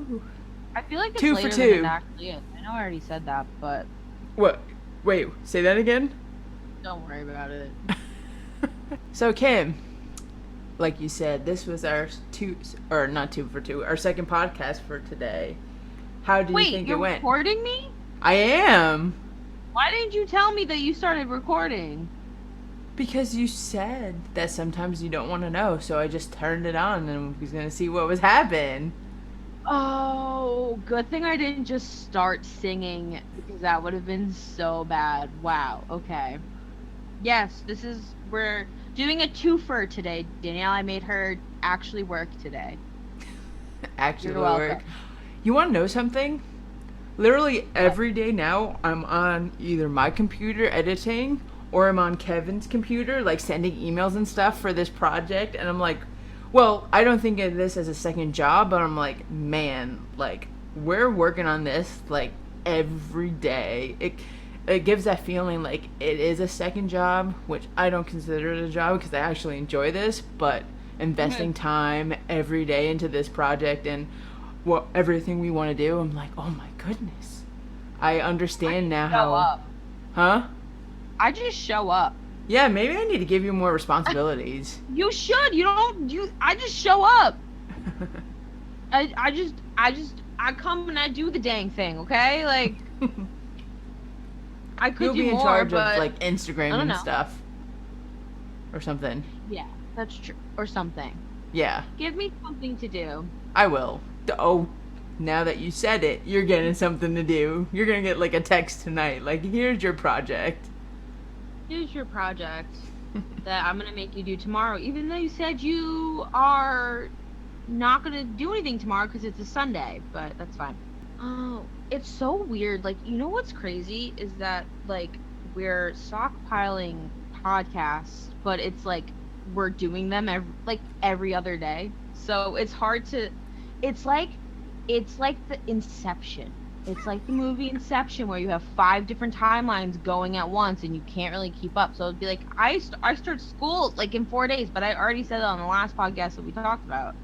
Woo. I feel like it's Two for later than it two. actually is. I know I already said that, but What? Wait, say that again? don't worry about it. So, Kim, like you said, this was our or not two for two, our second podcast for today. How do you Wait, think it you're went? recording me? I am. Why didn't you tell me that you started recording? Because you said that sometimes you don't want to know, so I just turned it on and was going to see what was happening. Oh, good thing I didn't just start singing because that would have been so bad. Wow. Okay. Yes, we're doing a twofer today, Danielle. I made her actually work today. Actually You're work. welcome. You want to know something? Literally What? every day now, I'm on either my computer editing or I'm on Kevin's computer, like sending emails and stuff for this project. And I'm like, well, I don't think of this as a second job, but I'm like, man, like, we're working on this like every day. It gives that feeling like it is a second job, which I don't consider it a job because I actually enjoy this, but investing time every day into this project and what everything we want to do, I'm like, oh my goodness. I I understand just now show how, up. huh? I just show up. Yeah, maybe I need to give you more responsibilities. You should. You don't. You. I just show up. I come and I do the dang thing. Okay, like I could You'll do be in more, charge of but like Instagram I don't and know. stuff or something. Yeah, that's true. Or something. Yeah, Give me something to do. I will. Oh, now that you said it, you're getting something to do. You're gonna get like a text tonight, like, here's your project. Here's your project that I'm gonna make you do tomorrow, even though you said you are not gonna do anything tomorrow because it's a Sunday, but that's fine. Oh, it's so weird. Like, you know what's crazy is that like we're stockpiling podcasts, but it's like we're doing them every other day. So it's hard to. It's like it's like the Inception. It's like the movie Inception where you have five different timelines going at once and you can't really keep up. So it'd be like I start school like in 4 days, but I already said it on the last podcast that we talked about.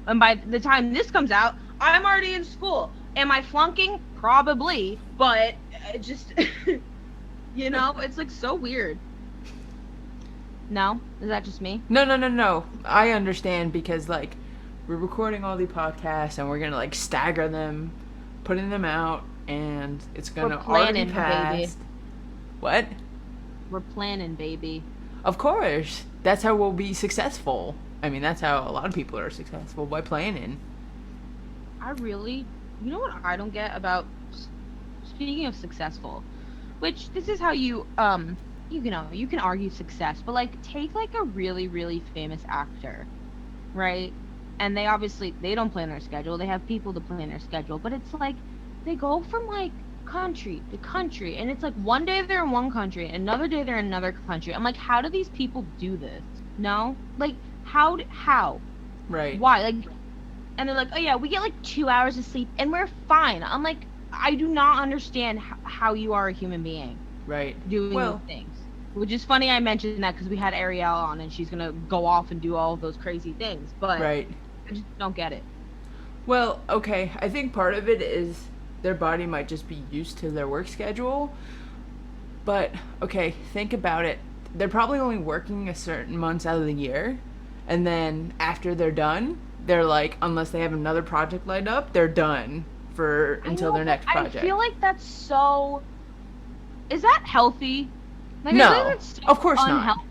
And by the time this comes out, I'm already in school. Am I flunking? Probably, but just it's like so weird. No, is that just me? No, no, no, no. I understand because like we're recording all the podcasts and we're gonna like stagger them, putting them out, and it's We're gonna already planning, baby. passed. What? We're planning, baby. Of course. That's how we'll be successful. I mean, that's how a lot of people are successful, by planning. I really, you know what I don't get about speaking of successful, which this is how you can argue success, but like take like a really really famous actor, right? And they don't plan their schedule. They have people to plan their schedule, but it's like they go from like country to country and it's like one day they're in one country, another day they're in another country. I'm like, how do these people do this? No? Like how? Right. Why? Like, and they're like, oh yeah, we get like 2 hours of sleep and we're fine. I'm like, I do not understand how you are a human being Right. doing these Well, things. Which is funny I mentioned that because we had Arielle on and she's gonna go off and do all of those crazy things, but right. I just don't get it. Well, okay. I think part of it is their body might just be used to their work schedule. But, okay, think about it. They're probably only working a certain months out of the year. And then after they're done, they're like, unless they have another project lined up, they're done for I until know, their but next I project. feel like that's so. Is that healthy? Like, I feel like No, that's so of course not. unhealthy.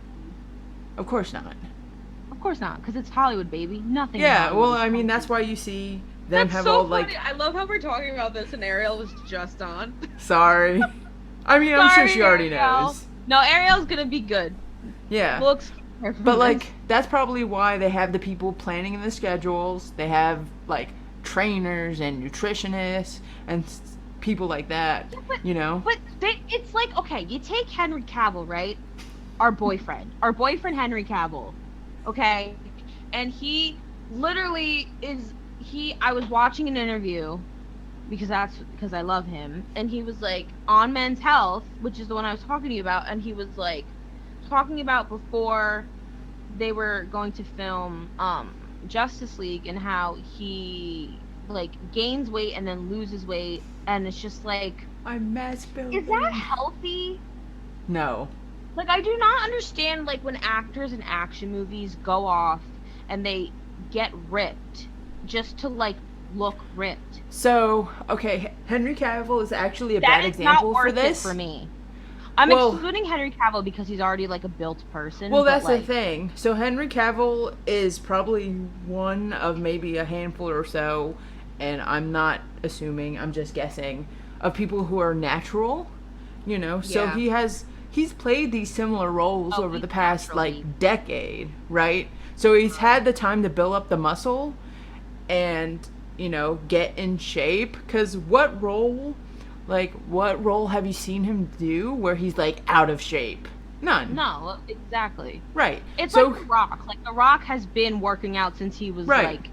Of course not. Of course not, because it's Hollywood, baby. Nothing in Yeah, well, Hollywood is I mean, healthy. that's why you see them That's have so all funny. like, I love how we're talking about this, and Ariel was just on. sorry. I mean, I'm sure Sorry, she already Ariel. knows. No, Ariel's gonna be good. Yeah. We'll excuse her from But this. like that's probably why they have the people planning the schedules. They have like trainers and nutritionists and people like that, Yeah, but you know. it's like, okay, you take Henry Cavill, right? Our boyfriend Henry Cavill, okay, and he literally is he. I was watching an interview because I love him, and he was like on Men's Health, which is the one I was talking to you about, and he was like talking about before they were going to film Justice League and how he like gains weight and then loses weight, and it's just like, I'm mass building. is that healthy? No. Like, I do not understand, like, when actors in action movies go off and they get ripped just to, like, look ripped. So, okay, Henry Cavill is actually a bad example for this. That is not worth it for me. I'm excluding Henry Cavill because he's already, like, a built person. Well, that's the thing. So Henry Cavill is probably one of maybe a handful or so, and I'm not assuming, I'm just guessing, of people who are natural, you know? So he's played these similar roles over the past, like, decade, right? So he's had the time to build up the muscle and, you know, get in shape. Because what role have you seen him do where he's, like, out of shape? None. No, exactly. Right. It's like The Rock. Like, The Rock has been working out since he was, like,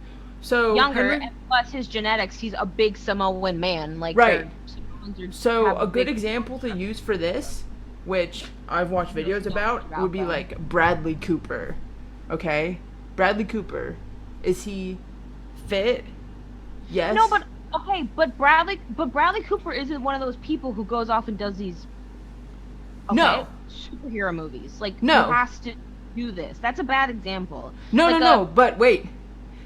younger. And plus his genetics, he's a big Samoan man. Like, right. So a good example to use for this, which I've watched videos about, would be like Bradley Cooper. Okay? Bradley Cooper. Is he fit? Yes. No, but okay, but Bradley Cooper isn't one of those people who goes off and does these superhero movies. Like, who has to do this. That's a bad example. No, but wait.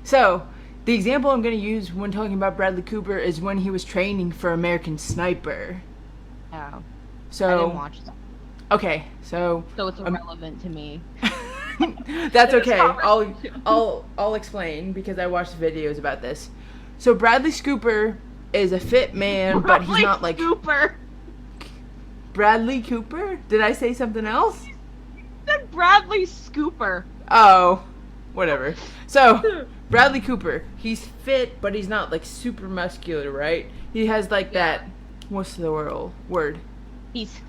So, the example I'm going to use when talking about Bradley Cooper is when he was training for American Sniper. Oh. So, I didn't watch that. Okay, so it's irrelevant to me. That's okay. I'll explain because I watched videos about this. So Bradley Cooper is a fit man, but he's not like Bradley Cooper? Did I say something else? You said Bradley Scooper. Oh, whatever. So Bradley Cooper, he's fit, but he's not like super muscular, right? He has like that. What's the word? He's fit.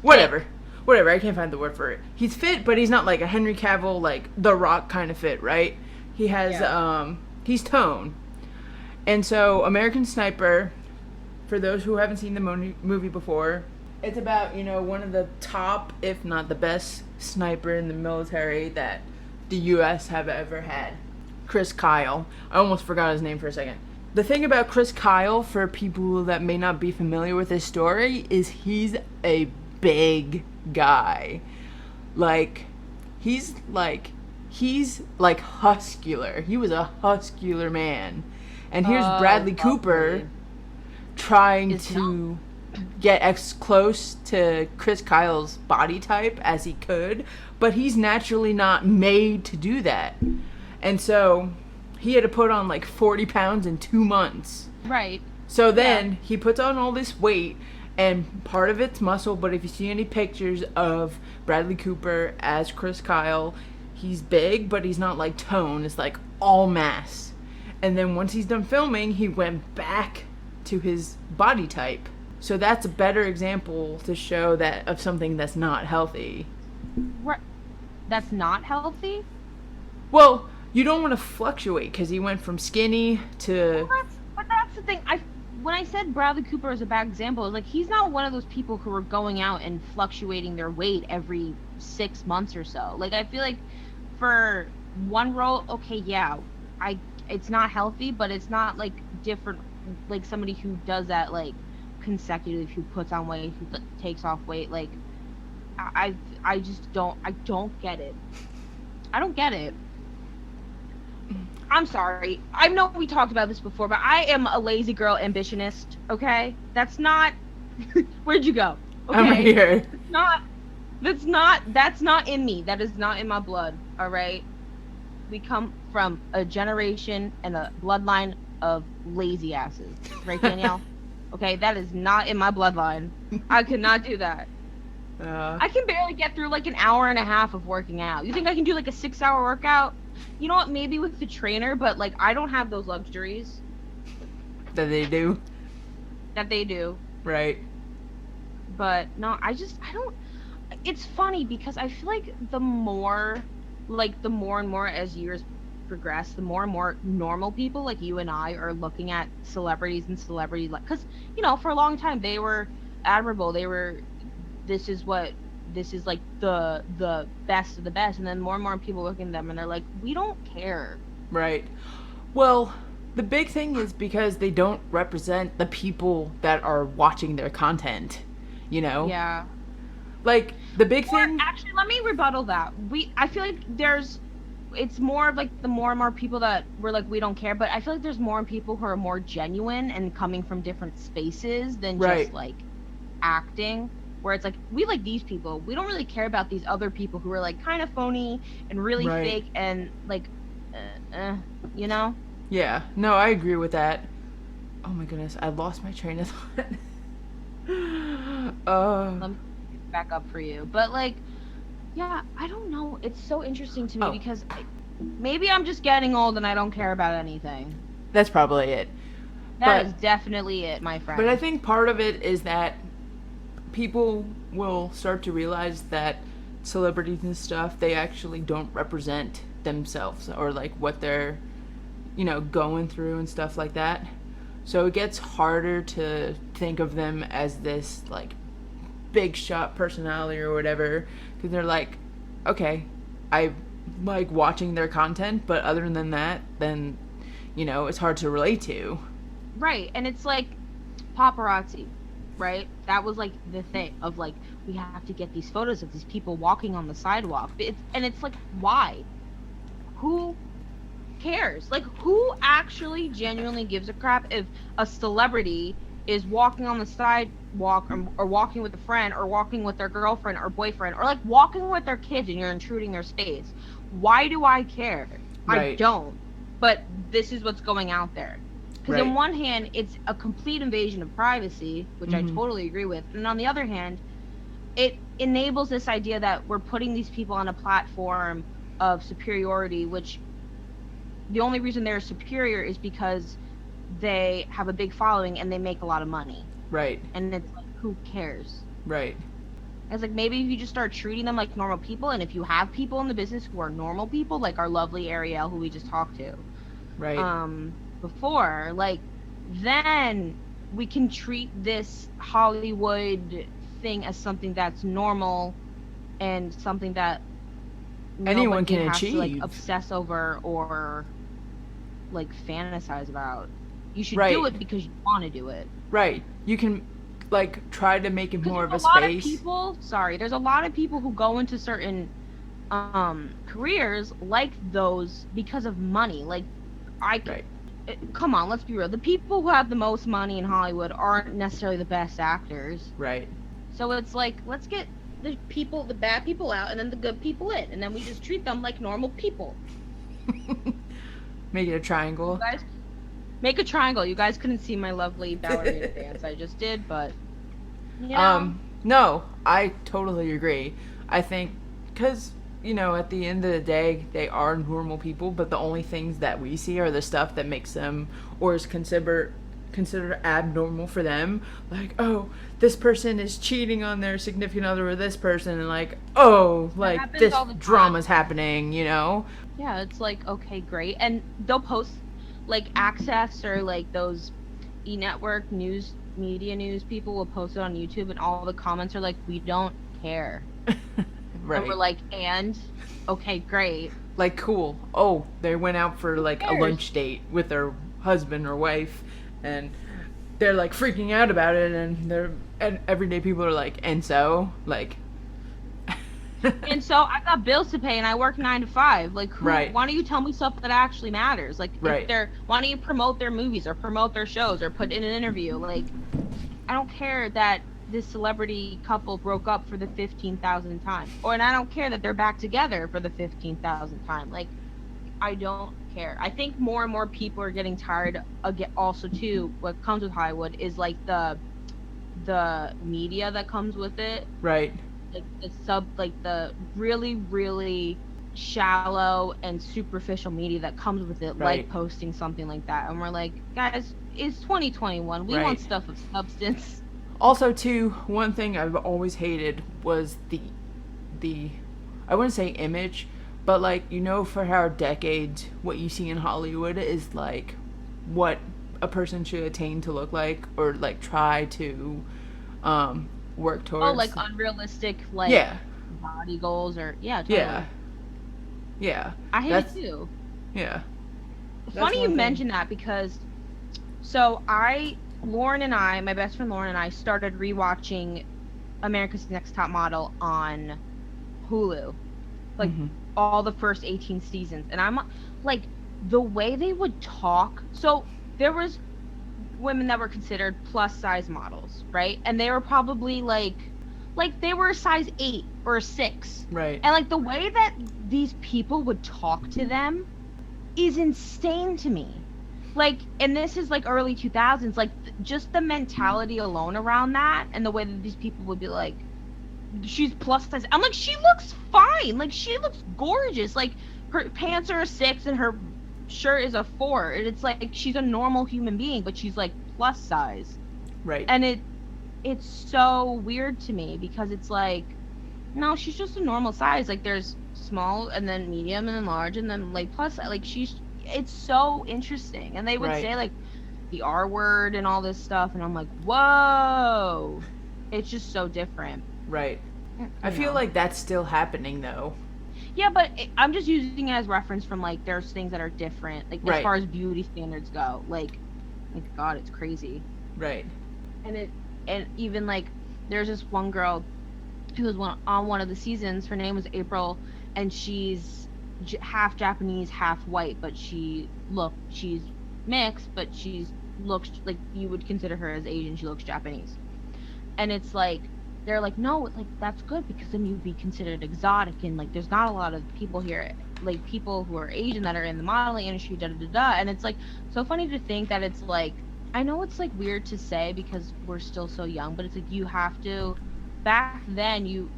Whatever, I can't find the word for it. He's fit, but he's not like a Henry Cavill, like The Rock kind of fit, right? He has, he's toned. And so, American Sniper, for those who haven't seen the movie before, it's about, you know, one of the top, if not the best sniper in the military that the U.S. have ever had. Chris Kyle. I almost forgot his name for a second. The thing about Chris Kyle, for people that may not be familiar with his story, is he's a big guy. Like, he's like huscular. He was a huscular man. And here's Bradley Cooper trying to get as close to Chris Kyle's body type as he could, but he's naturally not made to do that. And so he had to put on like 40 pounds in 2 months. Right. So then he puts on all this weight, and part of it's muscle, but if you see any pictures of Bradley Cooper as Chris Kyle, he's big, but he's not like toned. It's like all mass. And then once he's done filming, he went back to his body type. So that's a better example to show that of something that's not healthy. Right. That's not healthy? Well, you don't want to fluctuate because he went from skinny to... But that's the thing. When I said Bradley Cooper is a bad example, like, he's not one of those people who are going out and fluctuating their weight every 6 months or so. Like, I feel like for one role, okay, it's not healthy, but it's not like different, like somebody who does that like consecutively, who puts on weight, who takes off weight. Like, I don't get it. I don't get it. I'm sorry. I know we talked about this before, but I am a lazy girl ambitionist. Okay, that's not. Where'd you go? Okay? I'm right here. That's not in me. That is not in my blood. All right. We come from a generation and a bloodline of lazy asses, right, Danielle? Okay, that is not in my bloodline. I could not do that. I can barely get through like an hour and a half of working out. You think I can do like a 6-hour workout? You know what? Maybe with the trainer, but like I don't have those luxuries. That they do. Right. But no, I don't. It's funny because I feel like the more and more as years progress, the more and more normal people like you and I are looking at celebrities and celebrity, like, because, you know, for a long time they were admirable. This is like the best of the best, and then more and more people looking at them and they're like, we don't care. Right. Well, The big thing is because they don't represent the people that are watching their content, you know? Yeah. Like, the big Or thing. actually, let me rebuttal that. I feel like it's more of like the more and more people that we're like we don't care, but I feel like there's more people who are more genuine and coming from different spaces than Right. just like acting. Where it's like we like these people, we don't really care about these other people who are like kind of phony and really Right. fake and like, uh, you know. Yeah. No, I agree with that. Oh my goodness, I lost my train of thought. Let me pick it back up for you, but like, yeah, I don't know. It's so interesting to me Oh, because maybe I'm just getting old and I don't care about anything. that's probably it. That But is definitely it, my I friend. think part of it is that people will start to realize that celebrities and stuff, they actually don't represent themselves or like what they're, going through and stuff like that. So it gets harder to think of them as this like big shot personality or whatever, because they're like, okay, I like watching their content, but other than that, then it's hard to relate to. Right. And it's like paparazzi, right? That was like the thing of like we have to get these photos of these people walking on the sidewalk. And it's like why? Who cares? Like who actually genuinely gives a crap if a celebrity is walking on the sidewalk or walking with a friend or walking with their girlfriend or boyfriend or like walking with their kids and you're intruding their space? Why do I care? I Right. don't. But this is what's going out there. Because Right. on one hand, it's a complete invasion of privacy, which I Mm-hmm. totally agree with. And on the other hand, it enables this idea that we're putting these people on a platform of superiority, which the only reason they're superior is because they have a big following and they make a lot of money. Right. And it's like, who cares? Right. It's like maybe if you just start treating them like normal people, and if you have people in the business who are normal people, like our lovely Arielle, who we just talked to, Right. before, like, then we can treat this Hollywood thing as something that's normal and something that Anyone nobody can has to like achieve. obsess over or like fantasize about. You should do Right. it because you want to do it. Right. You can like try to make it Because more there's of a a lot of space. people, sorry, there's a lot of people who go into certain careers like those because of money. Like Right. come on, let's be real. The people who have the most money in Hollywood aren't necessarily the best actors. Right. So it's like, let's get the bad people out and then the good people in. And then we just treat them like normal people. Make it a You triangle. guys, make a triangle. You guys couldn't see my lovely ballerina dance I just did, but, you know. No, I totally agree. I think because at the end of the day, they are normal people, but the only things that we see are the stuff that makes them or is considered abnormal for them. Like, oh, this person is cheating on their significant other with this person, and like, oh, like happens this all the time. drama's happening. Yeah, it's like, okay, great. And they'll post like Access or like those e-network news media news people will post it on YouTube and all the comments are like, we don't care. Right. And we're like, and okay, great. Like, cool. Oh, they went out for like a cares? lunch date with their husband or wife, and they're like freaking out about it, and everyday people are like, and so like. And so I got bills to pay and I work 9 to 5. Like, Right. why don't you tell me stuff that actually matters? Like, Right. why don't you promote their movies or promote their shows or put in an interview? Like, I don't care that this celebrity couple broke up for the 15,000th time. And I don't care that they're back together for the 15,000th time. Like, I don't care. I think more and more people are getting tired. Also, too, what comes with Hollywood is like the media that comes with it. Right. Like the really, really shallow and superficial media that comes with it, Right. like posting something like that. And we're like, guys, it's 2021. We Right. want stuff of substance. Also, too, one thing I've always hated was the I wouldn't say image, but like for how decades what you see in Hollywood is like what a person should attain to look like or like try to work towards. Oh, like unrealistic, like Yeah. body goals or yeah, totally. Yeah. Yeah. I hate That's- it too. Yeah. Funny you mentioned that because, so Lauren and I, my best friend Lauren and I, started rewatching America's Next Top Model on Hulu, like all the first 18 seasons, and I'm like, the way they would talk. So there was women that were considered plus size models, right? And they were probably like they were a size 8 or a 6, right? And like the way that these people would talk to them is insane to me. Like, and this is like early 2000s, like just the mentality alone around that, and the way that these people would be like, she's plus size. I'm like, she looks fine. Like, she looks gorgeous. Like, her pants are a 6 and her shirt is a 4. And it's like, she's a normal human being, but she's like plus size. Right. And it's so weird to me because it's like, no, she's just a normal size. Like, there's small and then medium and then large and then like plus. Like, it's so interesting. And they would say like the R word and all this stuff, and I'm like, whoa, it's just so different. Right. I feel like that's still happening though. Yeah, but I'm just using it as reference from like there's things that are different, like as far as beauty standards go. Like God, it's crazy. Right. And even like there's this one girl who was on one of the seasons. Her name was April, and she's half Japanese, half white, but she's mixed, but looks like you would consider her as Asian. She looks Japanese, and it's like they're like, no, like that's good because then you'd be considered exotic, and like there's not a lot of people here, like people who are Asian that are in the modeling industry, da da da da. And it's like so funny to think that it's like, I know it's like weird to say because we're still so young, but it's like you have to. Back then, you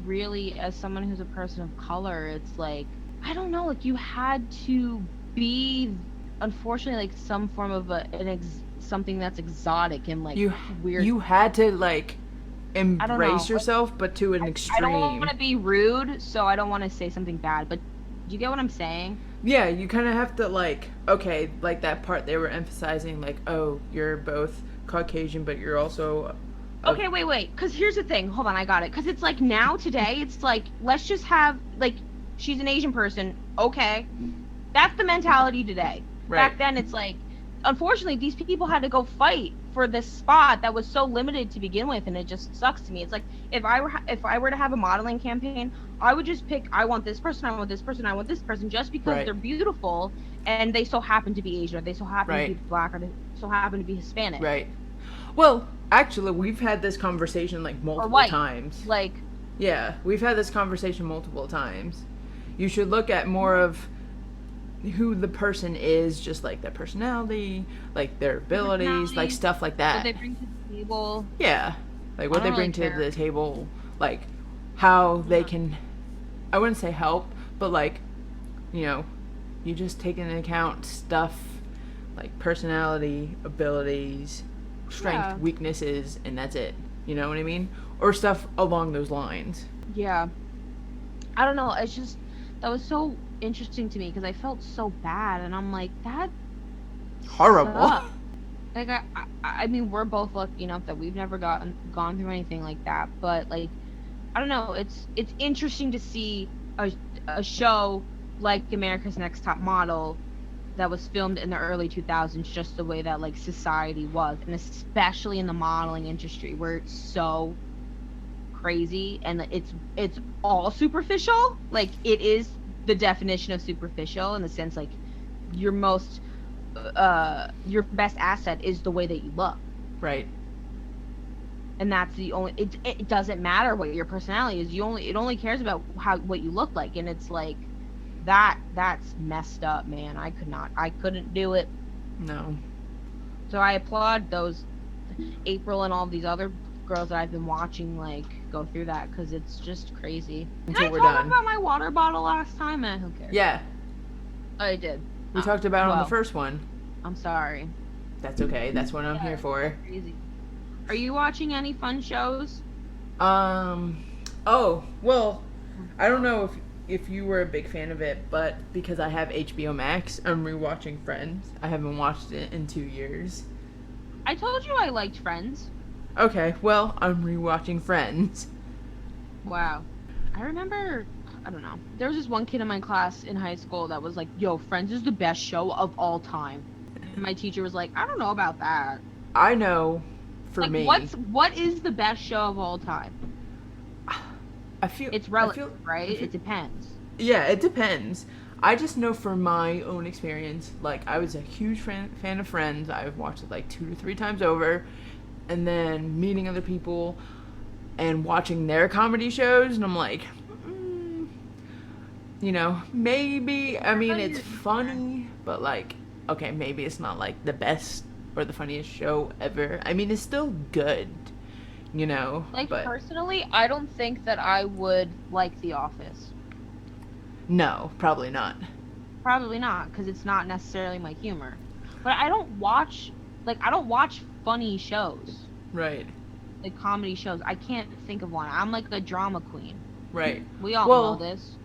really, as someone who's a person of color, it's like, I don't know, like you had to be, unfortunately, like some form of something that's exotic and like weird. You had to like embrace yourself, but to an extreme. I don't want to be rude, so I don't want to say something bad, but do you get what I'm saying? Yeah, you kind of have to like, okay, like that part they were emphasizing, like, oh, you're both Caucasian, but you're also... Okay, wait, because here's the thing. Hold on, I got it. Because it's like now, today, it's like, let's just have, like, she's an Asian person. Okay. That's the mentality today. Right. Back then, it's like, unfortunately, these people had to go fight for this spot that was so limited to begin with, and it just sucks to me. It's like, if I were to have a modeling campaign, I would just pick, I want this person, I want this person, I want this person, just because they're beautiful, and they so happen to be Asian, or they so happen to be black, or they so happen to be Hispanic. Right. Well, actually, we've had this conversation, like, multiple times. Like... Yeah, we've had this conversation multiple times. You should look at more of who the person is, just like their personality, like their abilities, like stuff like that. What they bring to the table. Yeah. Like, what they bring to the table, like, how they can, I wouldn't say help, but, like, you know, you just take into account stuff like personality, abilities, strength, weaknesses, and that's it. You know what I mean? Or stuff along those lines. Yeah. I don't know. It's just, that was so interesting to me because I felt so bad, and I'm like, that horrible. Sucks. Like, I mean, we're both lucky enough that we've never gone through anything like that, but like, I don't know. It's interesting to see a show like America's Next Top Model that was filmed in the early 2000s, just the way that like society was, and especially in the modeling industry where it's so crazy and it's all superficial. Like, it is the definition of superficial in the sense like your best asset is the way that you look. Right. And that's the only, it doesn't matter what your personality is. It only cares about what you look like, and it's like that's messed up, man. I couldn't do it. No. So I applaud those April and all these other girls that I've been watching like go through that, because it's just crazy. Until we're done. Did I talk about my water bottle last time? Who cares? Yeah. I did. We talked about it on the first one. I'm sorry. That's okay. That's what I'm here for. Crazy. Are you watching any fun shows? Oh, well, I don't know if you were a big fan of it, but because I have HBO Max, I'm rewatching Friends. I haven't watched it in 2 years. I told you I liked Friends. Okay, well, I'm rewatching Friends. Wow. I remember I don't know. There was this one kid in my class in high school that was like, "Yo, Friends is the best show of all time." And my teacher was like, "I don't know about that." I know, for Like, me, what is the best show of all time? I feel, It's I feel, relative, right? I feel, It depends. yeah, it depends. I just know from my own experience, like, I was a huge fan of Friends. I've watched it like 2 to 3 times over, and then meeting other people and watching their comedy shows, and I'm like, mm, maybe, I mean, it's funny, but like, okay, maybe it's not like the best or the funniest show ever. I mean, it's still good, Like, but personally, I don't think that I would like The Office. no, probably not. Probably not, because it's not necessarily my humor. But I don't watch funny shows, Right, like comedy shows. I can't think of one. I'm like a drama queen. right. We all know Well, this.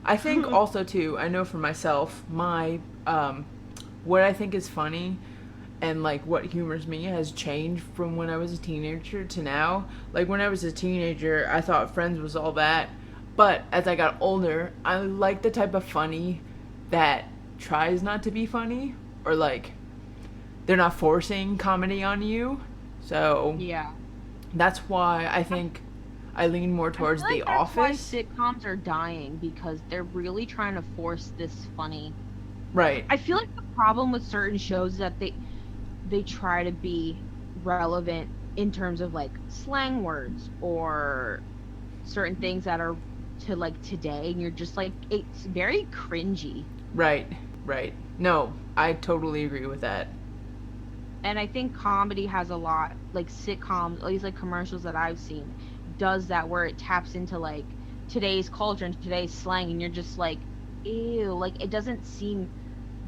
I think also too, I know for myself, what I think is funny and like what humors me has changed from when I was a teenager to now. Like when I was a teenager, I thought Friends was all that, but as I got older, I like the type of funny that tries not to be funny, or like they're not forcing comedy on you. So Yeah. that's why I think I lean more I feel towards like The that's why Office. sitcoms are dying, because they're really trying to force this funny. Right. I feel like the problem with certain shows is that they try to be relevant in terms of like slang words or certain things that are to like today, and you're just like, it's very cringy. Right. Right. No, I totally agree with that. And I think comedy has a lot, like sitcoms, at least like commercials that I've seen, does that, where it taps into like today's culture and today's slang, and you're just like, ew, like it doesn't seem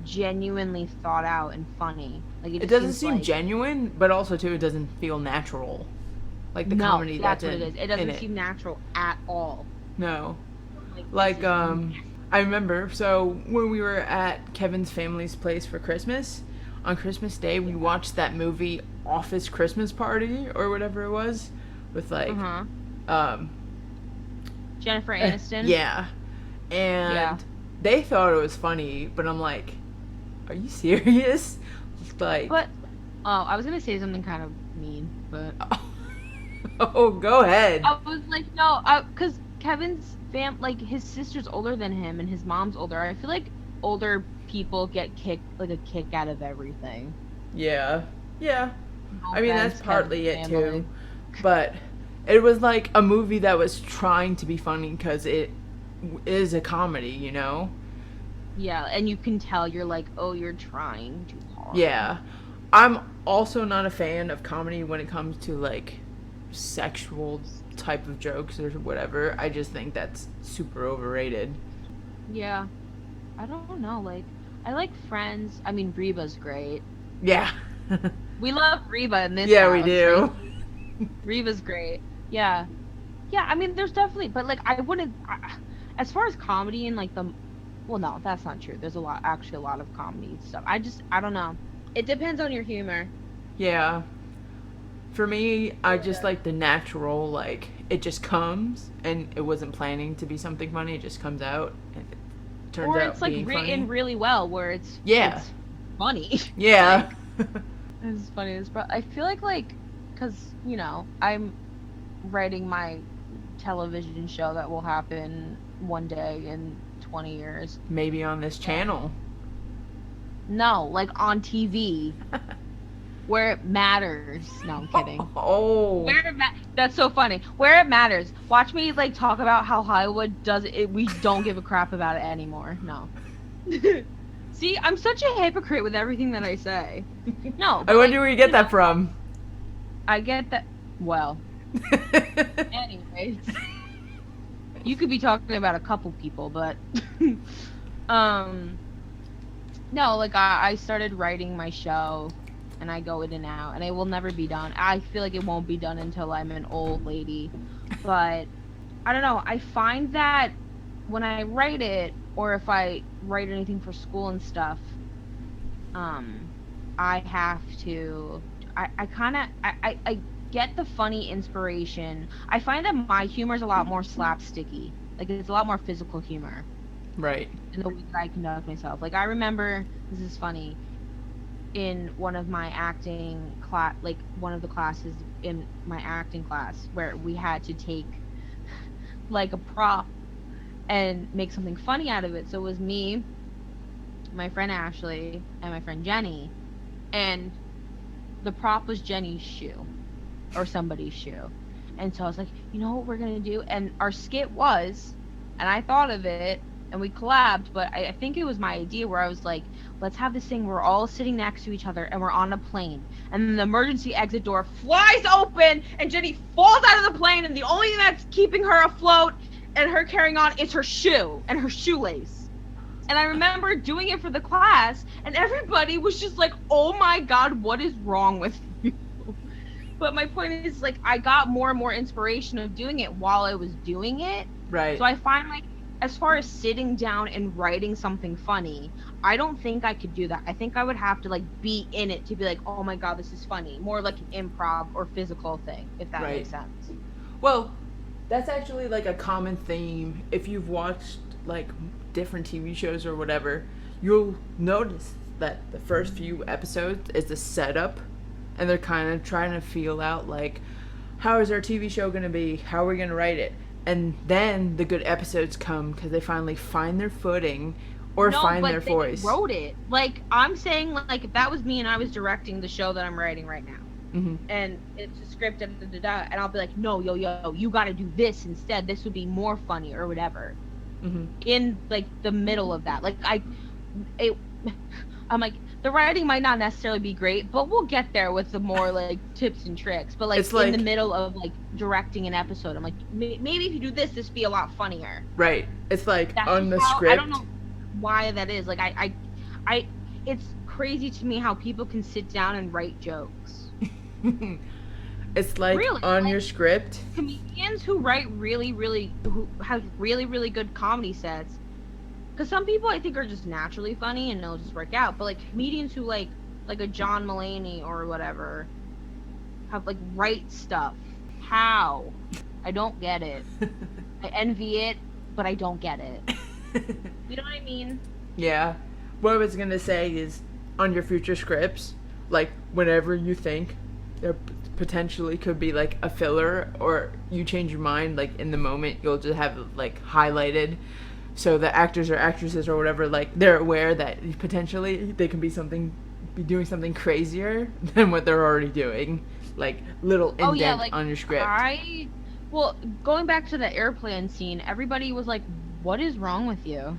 genuinely thought out and funny. Like it It just doesn't seems seem like, genuine, but also too, it doesn't feel natural. Like the no, comedy that's that's what it is. It in doesn't it. seem natural at all. No. Like this Like is I remember, so when we were at Kevin's family's place for Christmas, on Christmas Day we watched that movie Office Christmas Party or whatever it was, with like uh-huh. um Jennifer Aniston. yeah. And Yeah. they thought it was funny, but I'm like, are you serious? Like, But I was gonna say something kind of mean, but oh, go ahead. I was like, no, because Kevin's like his sister's older than him and his mom's older. I feel like older people get a kick out of everything. Yeah. Yeah. No I mean, offense, that's partly Kevin's it family. too. But it was like a movie that was trying to be funny because it is a comedy, Yeah, and you can tell you're like, oh, you're trying too hard. Yeah. I'm also not a fan of comedy when it comes to like sexual type of jokes or whatever. I just think that's super overrated. Yeah. I don't know. Like, I like Friends. I mean, Reba's great. Yeah. We love Reba in this Yeah, we house, do. right? Reba's great. Yeah. Yeah, I mean, there's definitely, but like, I wouldn't, as far as comedy and like well, no, that's not true. There's actually a lot of comedy stuff. I don't know. It depends on your humor. Yeah. For me, I just like the natural, like, it just comes, and it wasn't planning to be something funny, it just comes out, and it turns Or out it's like being written funny. really well, where it's Yeah. it's funny. Yeah. It's funny. I feel like, because I'm writing my television show that will happen one day in 20 years. Maybe on this channel. No, like on TV, where it matters. No, I'm kidding. Oh. That's so funny. Where it matters. Watch me like talk about how Hollywood does it. We don't give a crap about it anymore. No. See, I'm such a hypocrite with everything that I say. No. I but, wonder like, where you get that from. I get that. Well, anyways, you could be talking about a couple people, but no, like I started writing my show, and I go in and out, and it will never be done. I feel like it won't be done until I'm an old lady, but I don't know. I find that when I write it, or if I write anything for school and stuff, I have to. I get the funny inspiration. I find that my humor is a lot more slapsticky. Like, it's a lot more physical humor Right. in the way that I conduct myself. Like, I remember, this is funny, in one of my acting class, like one of the classes in my acting class, where we had to take like a prop and make something funny out of it. So it was me, my friend Ashley, and my friend Jenny, and the prop was Jenny's shoe or somebody's shoe. And so I was like, you know what we're gonna do? And our skit was, and I thought of it, and we collabed, but I think it was my idea where I was like, let's have this thing where we're all sitting next to each other and we're on a plane, and then the emergency exit door flies open and Jenny falls out of the plane, and the only thing that's keeping her afloat and her carrying on is her shoe and her shoelace. And I remember doing it for the class, and everybody was just like, oh my god, what is wrong with you? But my point is, like, I got more and more inspiration of doing it while I was doing it. Right. So I find, like, as far as sitting down and writing something funny, I don't think I could do that. I think I would have to, like, be in it to be like, oh my god, this is funny. More like an improv or physical thing, if that makes sense. Well, that's actually, like, a common theme. If you've watched, like, different TV shows or whatever, you'll notice that the first few episodes is the setup, and they're kind of trying to feel out, like, how is our TV show going to be? How are we going to write it? And then the good episodes come because they finally find their footing or find their voice. No, but they wrote it. Like, I'm saying, like, if that was me and I was directing the show that I'm writing right now, and it's a script, and I'll be like, no, yo, you got to do this instead. This would be more funny or whatever. In, like, the middle of that. Like, I'm like, the writing might not necessarily be great, but we'll get there with the more, like, tips and tricks. But, like, in the middle of, like, directing an episode, I'm like, maybe if you do this would be a lot funnier. Right. It's like, on the script. I don't know why that is. Like, I it's crazy to me how people can sit down and write jokes. It's like, really, on your script. Comedians who write who have really good comedy sets. Because some people, I think, are just naturally funny and they'll just work out. But, like, comedians who, like a John Mulaney or whatever, have, like, write stuff. How? I don't get it. I envy it, but I don't get it. You know what I mean? Yeah. What I was going to say is, on your future scripts, like, whenever you think there potentially could be, like, a filler, or you change your mind, like, in the moment, you'll just have it, like, highlighted. So the actors or actresses or whatever, like, they're aware that potentially they can be doing something crazier than what they're already doing. Like, little indent like, on your script. Well, going back to the airplane scene, everybody was like, what is wrong with you?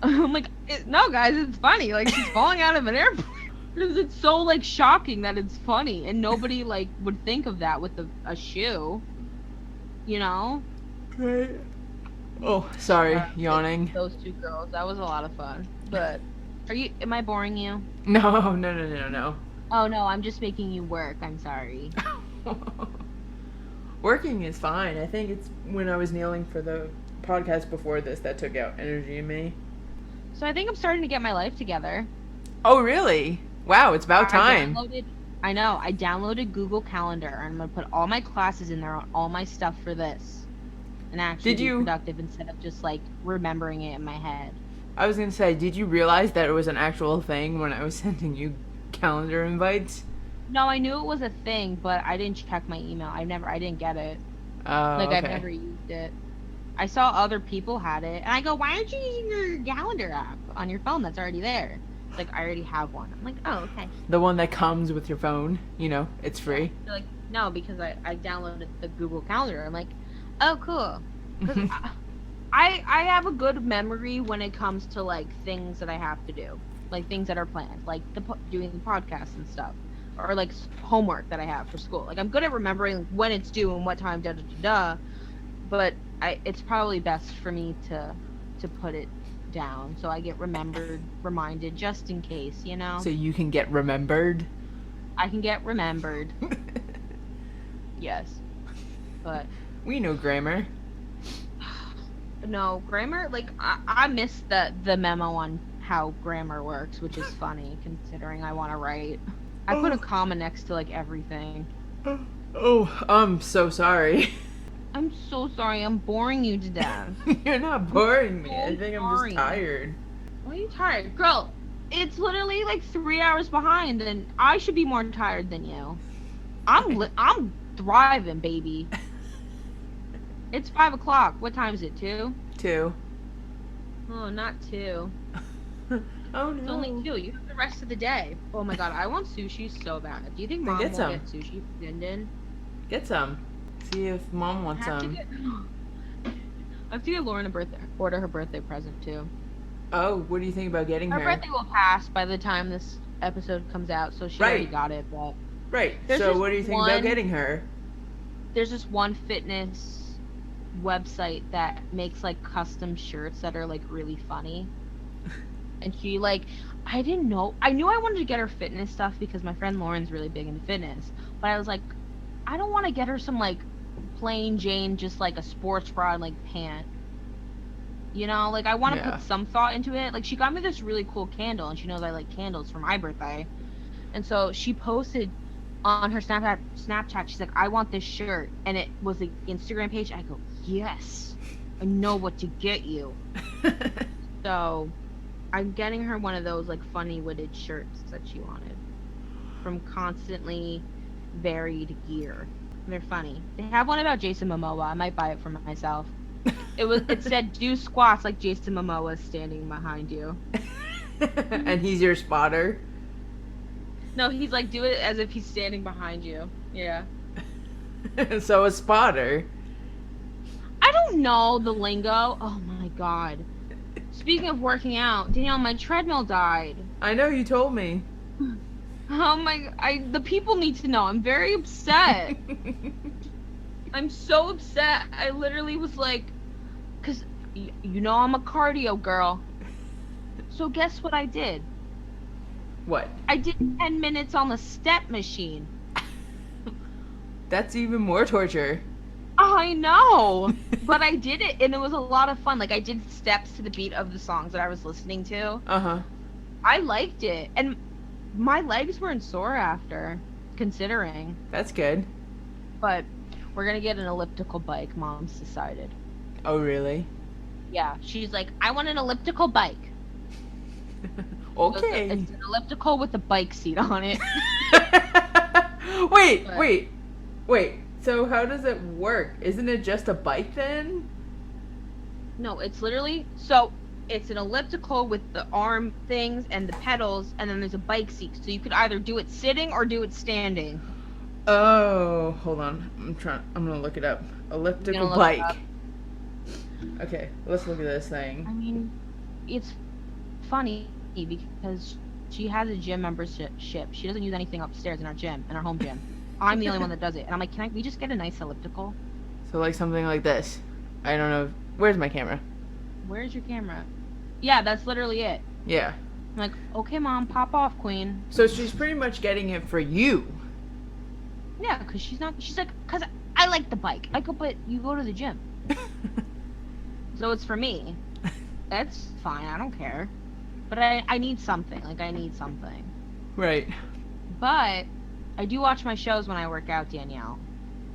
I'm like, no, guys, it's funny. Like, she's falling out of an airplane. Because it's so, like, shocking that it's funny. And nobody, like, would think of that with a shoe. You know? Right. Oh, sorry, yawning. Those two girls, that was a lot of fun. But am I boring you? No. Oh, no, I'm just making you work. I'm sorry. Working is fine. I think it's when I was kneeling for the podcast before this that took out energy in me. So I think I'm starting to get my life together. Oh, really? Wow, it's about time. I know. I downloaded Google Calendar, and I'm going to put all my classes in there, all my stuff for this. And actually be productive instead of just, like, remembering it in my head. I was going to say, did you realize that it was an actual thing when I was sending you calendar invites? No, I knew it was a thing, but I didn't check my email. I didn't get it. Like, okay. I've never used it. I saw other people had it, and I go, why aren't you using your calendar app on your phone that's already there? It's like, I already have one. I'm like, oh, okay. The one that comes with your phone, it's free. They're like, no, because I downloaded the Google Calendar. I'm like, oh, cool. I have a good memory when it comes to, like, things that I have to do, like things that are planned, like doing the podcast and stuff, or like homework that I have for school. Like, I'm good at remembering when it's due and what time, but it's probably best for me to put it down so I get reminded just in case, you know. So you can get remembered. I can get remembered. Yes, but we know grammar. No, grammar, like, I missed the memo on how grammar works, which is funny, considering I want to write. I put a comma next to, like, everything. Oh, I'm so sorry. I'm so sorry. I'm boring you to death. You're not boring me. I So think I'm sorry. just tired. Why are you tired? Girl, it's literally like 3 hours behind, and I should be more tired than you. I'm thriving, baby. It's 5 o'clock. What time is it? 2? 2. Oh, not 2. Oh It's no. only 2. You have the rest of the day. Oh my god, I want sushi so bad. Do you think Then Mom get will some. get sushi for Din? Get some. See if Mom wants I have to some. get. I have to get Lauren order her birthday present too. Oh, what do you think about getting Her her? birthday will pass by the time this episode comes out, so she already Right. got it. But Right. There's So just what do you think one- about getting her? there's this one fitness website that makes like custom shirts that are like really funny. And she like, I didn't know. I knew I wanted to get her fitness stuff because my friend Lauren's really big into fitness. But I was like, I don't want to get her some like plain Jane, just like a sports bra and like pant. You know, like I want to Yeah. put some thought into it. Like she got me this really cool candle, and she knows I like candles for my birthday. And so she posted on her Snapchat. She's like, I want this shirt, and it was the Instagram page. I go, yes, I know what to get you. So I'm getting her one of those like funny witted shirts that she wanted from Constantly Varied Gear. They're funny. They have one about Jason Momoa. I might buy it for myself. It said do squats like Jason Momoa standing behind you. And he's your spotter. No, he's like do it as if he's standing behind you. Yeah. So a spotter. I don't know the lingo. Oh my god. Speaking of working out, Danielle, my treadmill died. I know you told me. Oh my, the people need to know. I'm very upset. I'm so upset. I literally was like, cause you know I'm a cardio girl. So guess what I did? What? I did 10 minutes on the step machine. That's even more torture. I know, but I did it, and it was a lot of fun. Like I did steps to the beat of the songs that I was listening to. Uh-huh. I liked it, and my legs weren't sore after, considering. That's good. But we're gonna get an elliptical bike. Mom's decided. Oh, really? Yeah, she's like, I want an elliptical bike. Okay. It's an elliptical with a bike seat on it. Wait. So how does it work? Isn't it just a bike then? No, it's literally it's an elliptical with the arm things and the pedals, and then there's a bike seat. So you could either do it sitting or do it standing. Oh, hold on. I'm gonna look it up. Elliptical look it bike. up? Okay, let's look at this thing. I mean, it's funny because she has a gym membership. She doesn't use anything upstairs in our gym, in our home gym. I'm the only one that does it. And I'm like, we just get a nice elliptical? So like something like this. I don't know. Where's my camera? Where's your camera? Yeah, that's literally it. Yeah. I'm like, okay, Mom, pop off, Queen. So she's pretty much getting it for you. Yeah, because she's like, because I like the bike. I go, but you go to the gym. So it's for me. That's fine. I don't care. But I need something. Like, I need something. Right. But I do watch my shows when I work out, Danielle.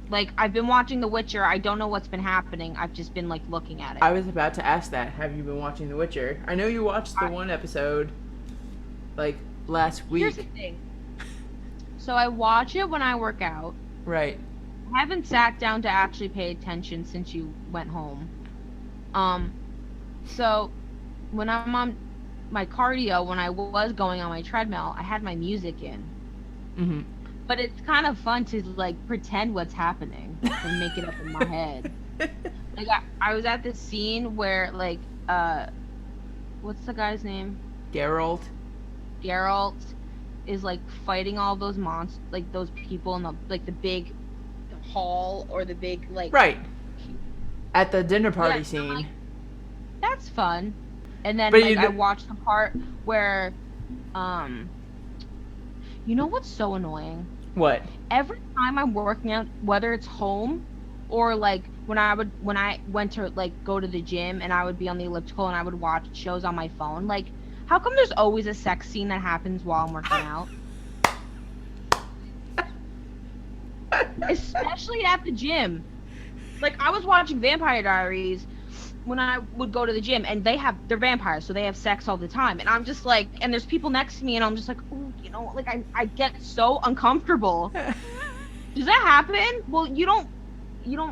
Like, I've been watching The Witcher. I don't know what's been happening. I've just been, like, looking at it. I was about to ask that. Have you been watching The Witcher? I know you watched the one episode, like, last week. Here's the thing. So I watch it when I work out. Right. I haven't sat down to actually pay attention since you went home. So when I'm on my cardio, when I was going on my treadmill, I had my music in. Mm-hmm. But it's kind of fun to like pretend what's happening and make it up in my head. Like I was at this scene where like what's the guy's name? Geralt. Geralt is like fighting all those monsters, like those people in the like the big hall or the big like Right. At the dinner party Yeah, scene. like, that's fun. And then But like you I watched the part where you know what's so annoying? What? Every time I'm working out, whether it's home or like when I went to like go to the gym and I would be on the elliptical and I would watch shows on my phone, like how come there's always a sex scene that happens while I'm working out? Especially at the gym. Like, I was watching Vampire Diaries when I would go to the gym, and they're vampires, so they have sex all the time, and I'm just like, and there's people next to me, and I'm just like, ooh, like I get so uncomfortable. Does that happen? Well, you don't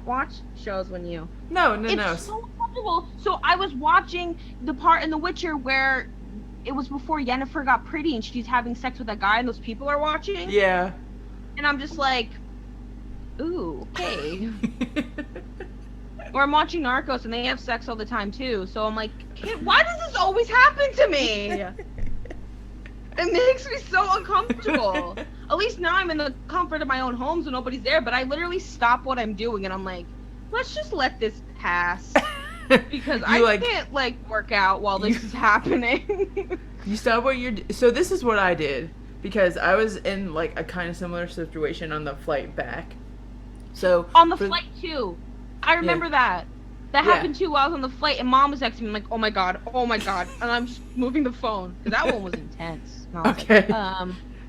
watch shows when you. No. It's so uncomfortable. So I was watching the part in The Witcher where it was before Yennefer got pretty and she's having sex with that guy and those people are watching. Yeah. And I'm just like, ooh, okay. Or I'm watching Narcos and they have sex all the time too. So I'm like, why does this always happen to me? It makes me so uncomfortable. At least now I'm in the comfort of my own home so nobody's there, but I literally stop what I'm doing and I'm like, let's just let this pass. Because I can't work out while this is happening. You stop what you're so this is what I did because I was in a kind of similar situation on the flight back. So on the flight too. I remember that. That happened too while I was on the flight and Mom was texting me like, oh my god, and I'm just moving the phone because that one was intense. And I was okay.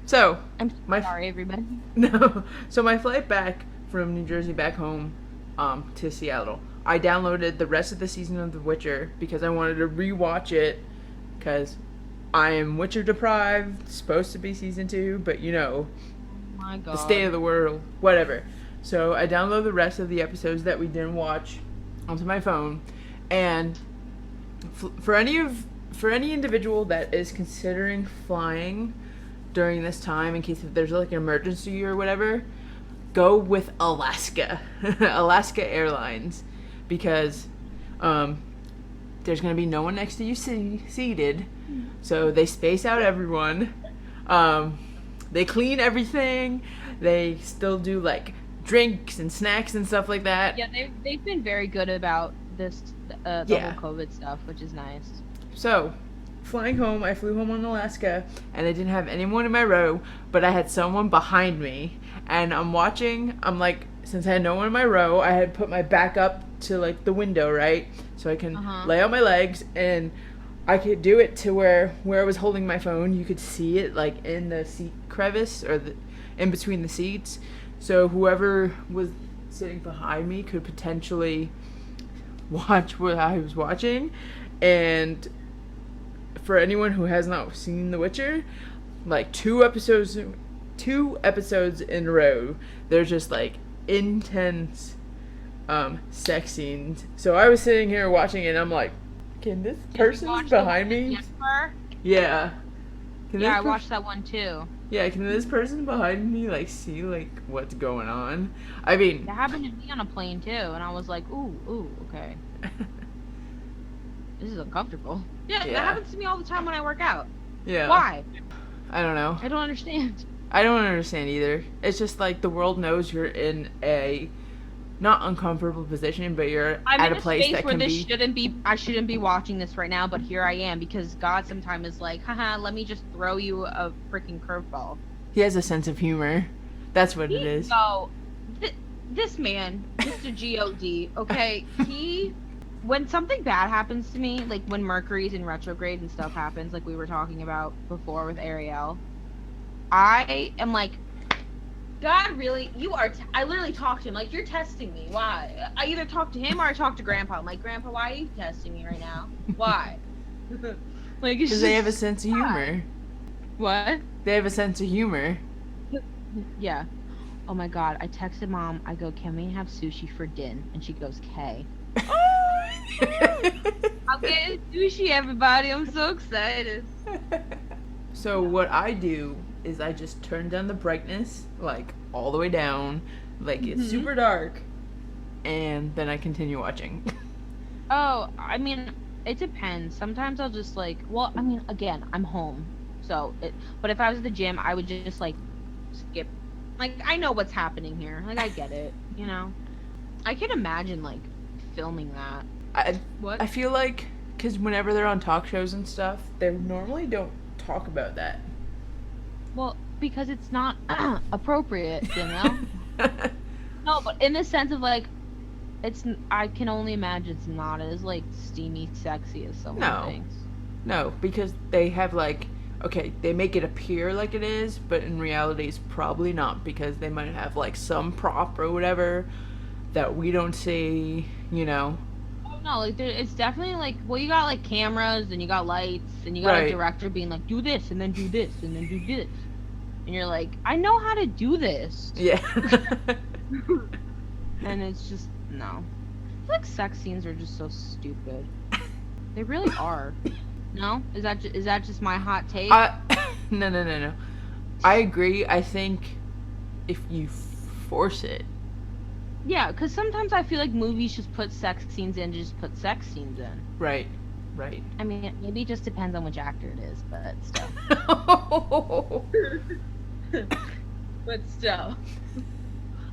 So I'm sorry, everybody. No. So my flight back from New Jersey back home, to Seattle. I downloaded the rest of the season of The Witcher because I wanted to rewatch it because I am Witcher deprived. Supposed to be season 2, but oh my god, the state of the world, whatever. So I downloaded the rest of the episodes that we didn't watch onto my phone, and for any individual that is considering flying during this time in case if there's an emergency or whatever, go with Alaska Airlines because there's going to be no one next to you seated, so they space out everyone, they clean everything, they still do drinks and snacks and stuff like that. Yeah, they've been very good about this the whole COVID stuff, which is nice. So flying home, I flew home on Alaska and I didn't have anyone in my row, but I had someone behind me, and I'm since I had no one in my row, I had put my back up to the window, right, so I can lay out my legs, and I could do it to where I was holding my phone, you could see it in the seat crevice or in between the seats, so whoever was sitting behind me could potentially watch what I was watching. And for anyone who has not seen The Witcher, 2 episodes in a row, there's just intense sex scenes. So I was sitting here watching it and I'm like, can this person behind me? Yeah. I watched that one too. Yeah, can this person behind me see what's going on? I mean, that happened to me on a plane too, and I was like, ooh, okay. This is uncomfortable. Yeah, that happens to me all the time when I work out. Yeah. Why? I don't know. I don't understand. I don't understand either. It's just the world knows you're in a not uncomfortable position, but you're at a place that can be. I shouldn't be watching this right now, but here I am because God sometimes is like, haha, let me just throw you a freaking curveball. He has a sense of humor. That's what it is. So, this man, Mr. God, okay, when something bad happens to me, when Mercury's in retrograde and stuff happens, we were talking about before with Arielle, I am like, God, really? You are. I literally talk to him you're testing me. Why? I either talk to him or I talk to Grandpa. I'm like, Grandpa, why are you testing me right now? Why? Because they have a sense of humor. What? They have a sense of humor. Yeah. Oh my God! I texted Mom. I go, can we have sushi for din? And she goes, K. I'm getting sushi, everybody. I'm so excited. So what I do is I just turn down the brightness all the way down, it's super dark, and then I continue watching. Oh, I mean, it depends. Sometimes I'll just again, I'm home, but if I was at the gym, I would just skip. I know what's happening here. I get it, I can imagine filming that. I feel because whenever they're on talk shows and stuff, they normally don't talk about that. Well, because it's not appropriate, No, but in the sense of I can only imagine it's not as steamy, sexy as someone thinks. No, because they have okay, they make it appear like it is, but in reality it's probably not because they might have some prop or whatever that we don't see, you know. Oh no, like it's definitely like, well, you got like cameras and you got lights and you got a Right. director being like, do this and then do this and then do this, and you're like, I know how to do this, Yeah. and it's just no. I feel like sex scenes are just so stupid. They really are. No, is that just my hot take? No. I agree. I think if you force it. Yeah, because sometimes I feel like movies just put sex scenes in, just put sex scenes in. Right. I mean, maybe it just depends on which actor it is, but still. But still.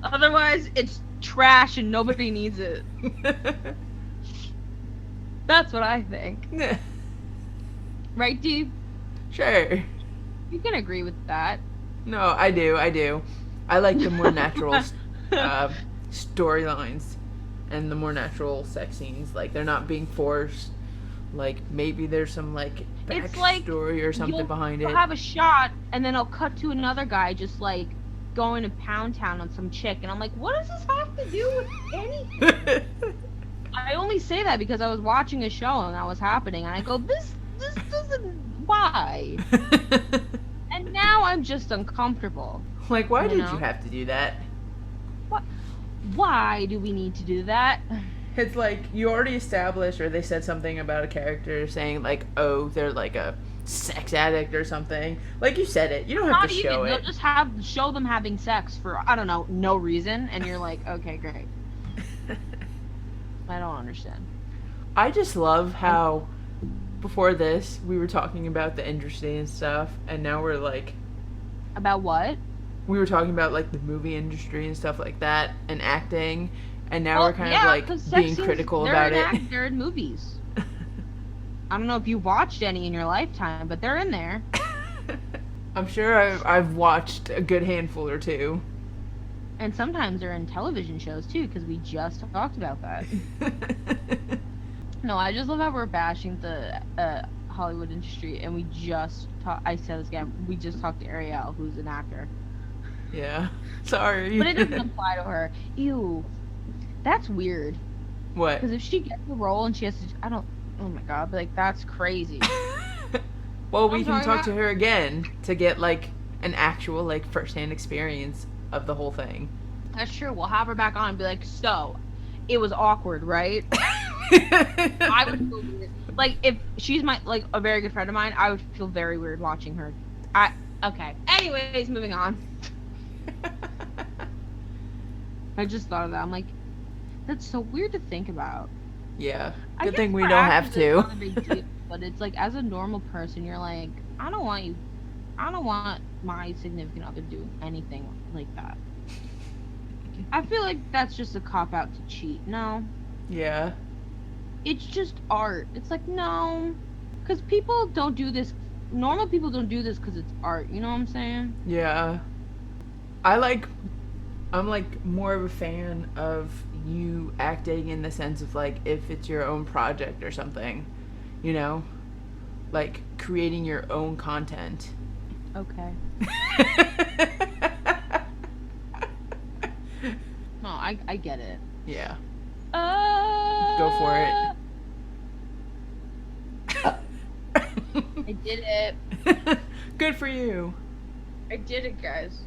Otherwise, it's trash and nobody needs it. That's what I think. Right, Dee? Sure. You can agree with that. No, I do. I like the more natural storylines and the more natural sex scenes. Like, they're not being forced. Like, maybe there's some, like, It's like backstory or something behind it. You'll have a shot, and then I'll cut to another guy just, like, going to Pound Town on some chick, and I'm like, what does this have to do with anything? I only say that because I was watching a show and that was happening, and I go, this doesn't, why? And now I'm just uncomfortable. Like, why did you have to do that? What? Why do we need to do that? It's like, you already established, or they said something about a character saying, like, oh, they're like a sex addict or something. Like, you said it. You don't have to show it. They'll just show them having sex for, I don't know, no reason, and you're like, okay, great. I don't understand. I just love how, before this, we were talking about the industry and stuff, and now we're like... About what? We were talking about, like, the movie industry and stuff like that, and acting... And now we're kind of like being critical about it. They're in movies. I don't know if you watched any in your lifetime, but they're in there. I'm sure I've watched a good handful or two. And sometimes they're in television shows too, because we just talked about that. No, I just love how we're bashing the Hollywood industry, and we just I said this again. We just talked to Arielle, who's an actor. Yeah. Sorry. But it doesn't apply to her. Ew. That's weird. What? Because if she gets the role and she has to, oh my god, but like, that's crazy. Well, we can talk to her again to get, like, an actual, like, first-hand experience of the whole thing. That's true. We'll have her back on and be like, so, it was awkward, right? I would feel weird. Like, if she's like, a very good friend of mine, I would feel very weird watching her. Okay. Anyways, moving on. I just thought of that. I'm like, that's so weird to think about. Yeah. Good thing we don't have to. It's not a big deal, but it's like, as a normal person, you're like, I don't want my significant other to do anything like that. I feel like that's just a cop-out to cheat. No. Yeah. It's just art. It's like, no. Because people don't do this. Normal people don't do this because it's art. You know what I'm saying? Yeah. I'm like more of a fan of you acting in the sense of like if it's your own project or something, you know, like creating your own content. Okay. No, I get it. Yeah. Go for it. I did it. Good for you. I did it, guys.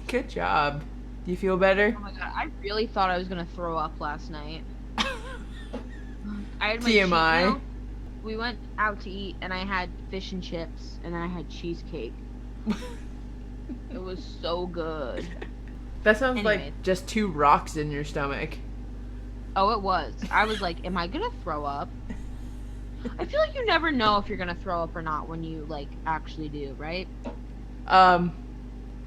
Good job. Do you feel better? Oh my god, I really thought I was gonna throw up last night. I had my TMI. cheat meal. We went out to eat, and I had fish and chips, and I had cheesecake. It was so good. That sounds like just 2 rocks in your stomach. Oh, it was. I was like, am I gonna throw up? I feel like you never know if you're gonna throw up or not when you, like, actually do, right?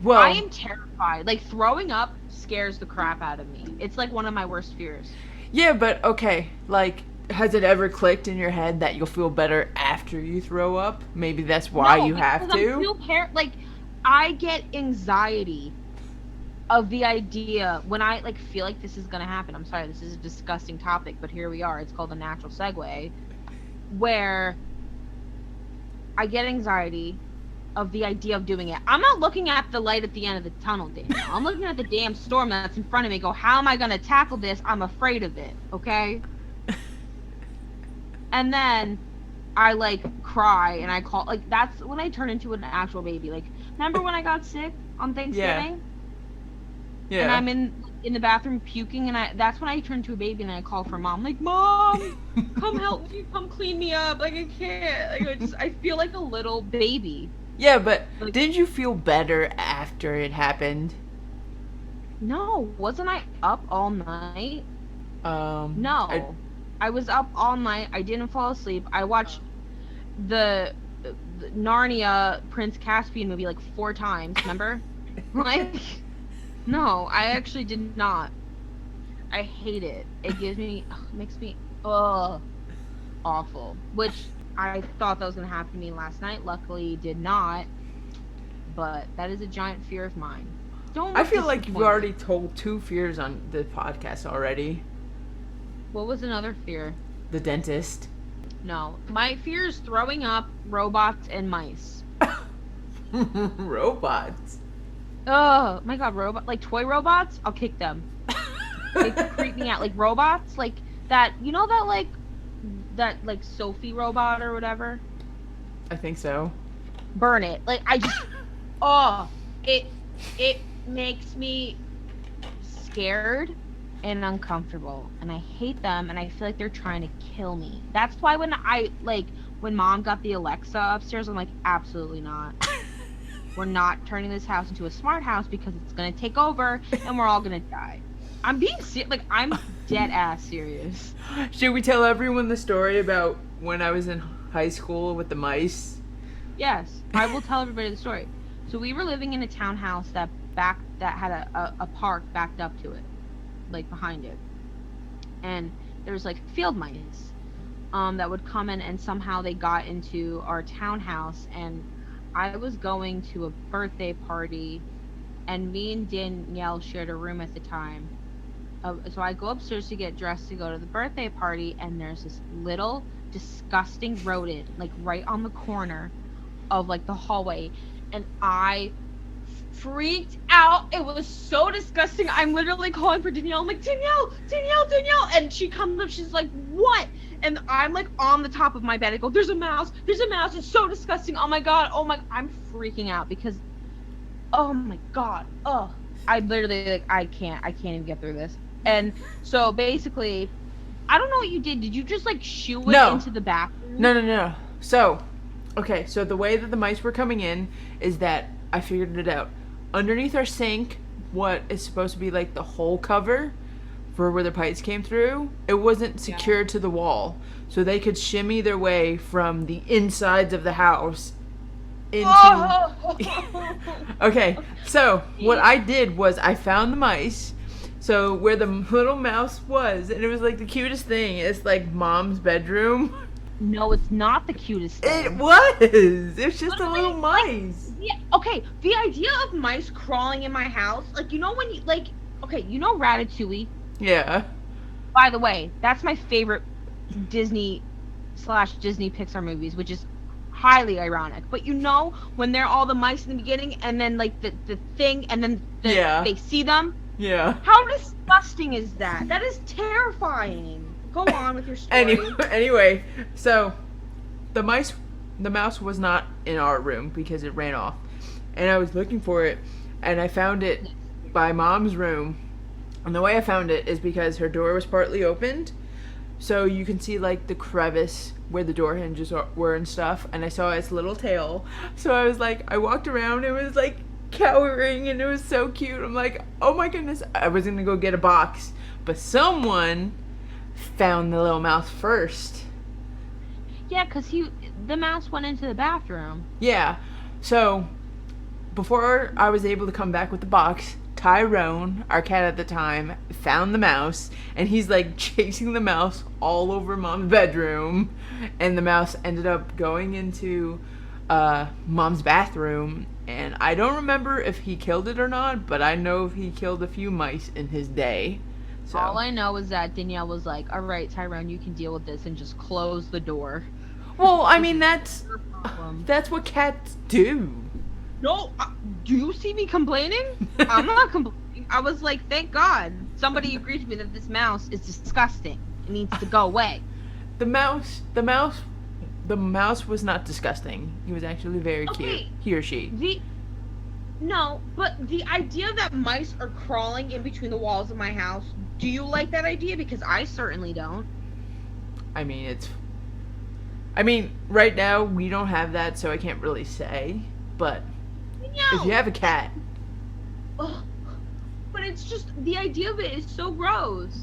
Well, I am terrified. Like, throwing up scares the crap out of me. It's like one of my worst fears. Yeah, but okay, like, has it ever clicked in your head that you'll feel better after you throw up? Maybe that's why you have to. Like, I get anxiety of the idea when I, like, feel like this is gonna happen. I'm sorry, this is a disgusting topic, but here we are. It's called a natural segue, where I get anxiety of the idea of doing it. I'm not looking at the light at the end of the tunnel, Danielle. I'm looking at the damn storm that's in front of me. Go, how am I gonna tackle this? I'm afraid of it. Okay. And then I like cry and I call, like, that's when I turn into an actual baby. Like, remember when I got sick on Thanksgiving? Yeah. And I'm in the bathroom puking, and that's when I turn into a baby and I call for mom. Like, Mom, come help me, come clean me up. Like, I can't. Like, I feel like a little baby. Yeah, but Like, did you feel better after it happened? No, wasn't I up all night? No. I was up all night. I didn't fall asleep. I watched the Narnia Prince Caspian movie like 4 times. Remember? Like, no, I actually did not. I hate it. It makes me awful. Which I thought that was gonna happen to me last night. Luckily, did not. But that is a giant fear of mine. I feel like you already told 2 fears on the podcast already. What was another fear? The dentist. No. My fear is throwing up, robots, and mice. Robots? Oh, my God, like toy robots? I'll kick them. They creep me out. Like robots? Like that, you know that Sophie robot or whatever? I think so. Burn it. Like, it makes me scared and uncomfortable, and I hate them, and I feel like they're trying to kill me. That's why when Mom got the Alexa upstairs, I'm like, absolutely not. We're not turning this house into a smart house because it's gonna take over and we're all gonna die. I'm being I'm dead ass serious. Should we tell everyone the story about when I was in high school with the mice? Yes, I will tell everybody the story. So we were living in a townhouse that had a park backed up to it, like behind it, and there's like field mice that would come in, and somehow they got into our townhouse, and I was going to a birthday party, and me and Danielle shared a room at the time. So I go upstairs to get dressed to go to the birthday party, and there's this little disgusting rodent like right on the corner of like the hallway, and I freaked out. It was so disgusting. I'm literally calling for Danielle. I'm like, Danielle, and she comes up. She's like, what? And I'm like on the top of my bed. I go, there's a mouse. It's so disgusting. Oh my God. I'm freaking out because, oh my God. Oh, I literally like I can't even get through this. And so basically, I don't know what you did. Did you just like shoo it into the bathroom? No. So, okay. So the way that the mice were coming in is that I figured it out. Underneath our sink, what is supposed to be like the hole cover for where the pipes came through, it wasn't secured to the wall, so they could shimmy their way from the insides of the house into Okay, so what I did was I found the mice, so where the little mouse was, and it was like the cutest thing. It's like Mom's bedroom. No, it's not the cutest thing. It was. It's just a little mice. Yeah, okay, the idea of mice crawling in my house, like, you know when you, like, okay, you know Ratatouille? Yeah. By the way, that's my favorite Disney Pixar movies, which is highly ironic. But you know when they're all the mice in the beginning, and then, like, the thing, and then they see them? Yeah. How disgusting is that? That is terrifying. Go on with your story. Anyway, so the mouse was not in our room because it ran off, and I was looking for it, and I found it by Mom's room. And the way I found it is because her door was partly opened, so you can see like the crevice where the door hinges were and stuff, and I saw its little tail. So I was like, I walked around, it was like cowering, and it was so cute. I'm like, oh my goodness. I was gonna go get a box, but someone found the little mouse first. Yeah, because the mouse went into the bathroom. Yeah. So before I was able to come back with the box, Tyrone, our cat at the time, found the mouse, and he's like chasing the mouse all over Mom's bedroom, and the mouse ended up going into Mom's bathroom, and I don't remember if he killed it or not, but I know he killed a few mice in his day. So. All I know is that Danielle was like, all right, Tyrone, you can deal with this, and just close the door. Well, I mean, that's problem. That's what cats do. No, do you see me complaining? I'm not complaining. I was like, thank God somebody agreed with me that this mouse is disgusting. It needs to go away. The mouse was not disgusting. He was actually very cute. He or she. No, but the idea that mice are crawling in between the walls of my house, do you like that idea? Because I certainly don't. I mean, right now we don't have that, so I can't really say. But if you have a cat. Ugh. But it's just, the idea of it is so gross.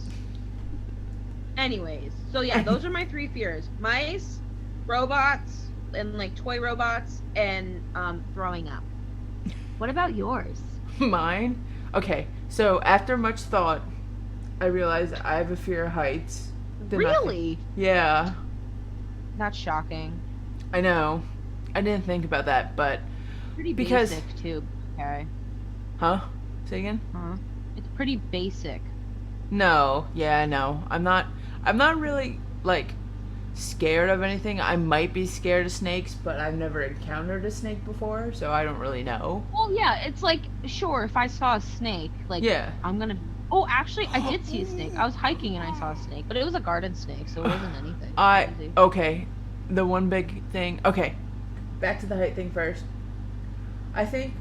Anyways, so yeah, those are my 3 fears. Mice, robots, and like toy robots, and throwing up. What about yours? Mine? Okay, so after much thought, I realized I have a fear of heights. Really? Yeah. That's shocking. I know. I didn't think about that, but Pretty basic too, okay. Huh? Say again? Huh? It's pretty basic. No. Yeah, no. I'm not really like scared of anything. I might be scared of snakes, but I've never encountered a snake before, so I don't really know. Well, yeah, it's like, sure, if I saw a snake, like, yeah. I'm gonna... Oh, actually, I did see a snake. I was hiking and I saw a snake, but it was a garden snake, so it wasn't anything crazy. Okay. The one big thing... Okay. Back to the height thing first. I think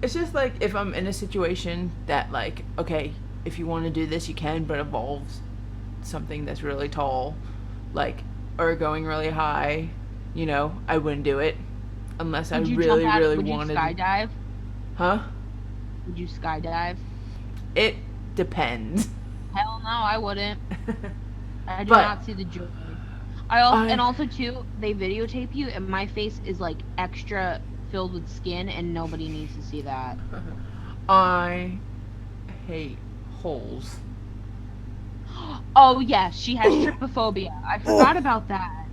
it's just like if I'm in a situation that, like, okay, if you want to do this, you can, but involves something that's really tall, like, or going really high, you know, I wouldn't do it unless I really wanted. Would you skydive? Huh? Would you skydive? It depends. Hell no, I wouldn't. I do not see the joy. And also too, they videotape you, and my face is like extra filled with skin, and nobody needs to see that. I hate holes. Oh yeah, she has trypophobia. I forgot about that.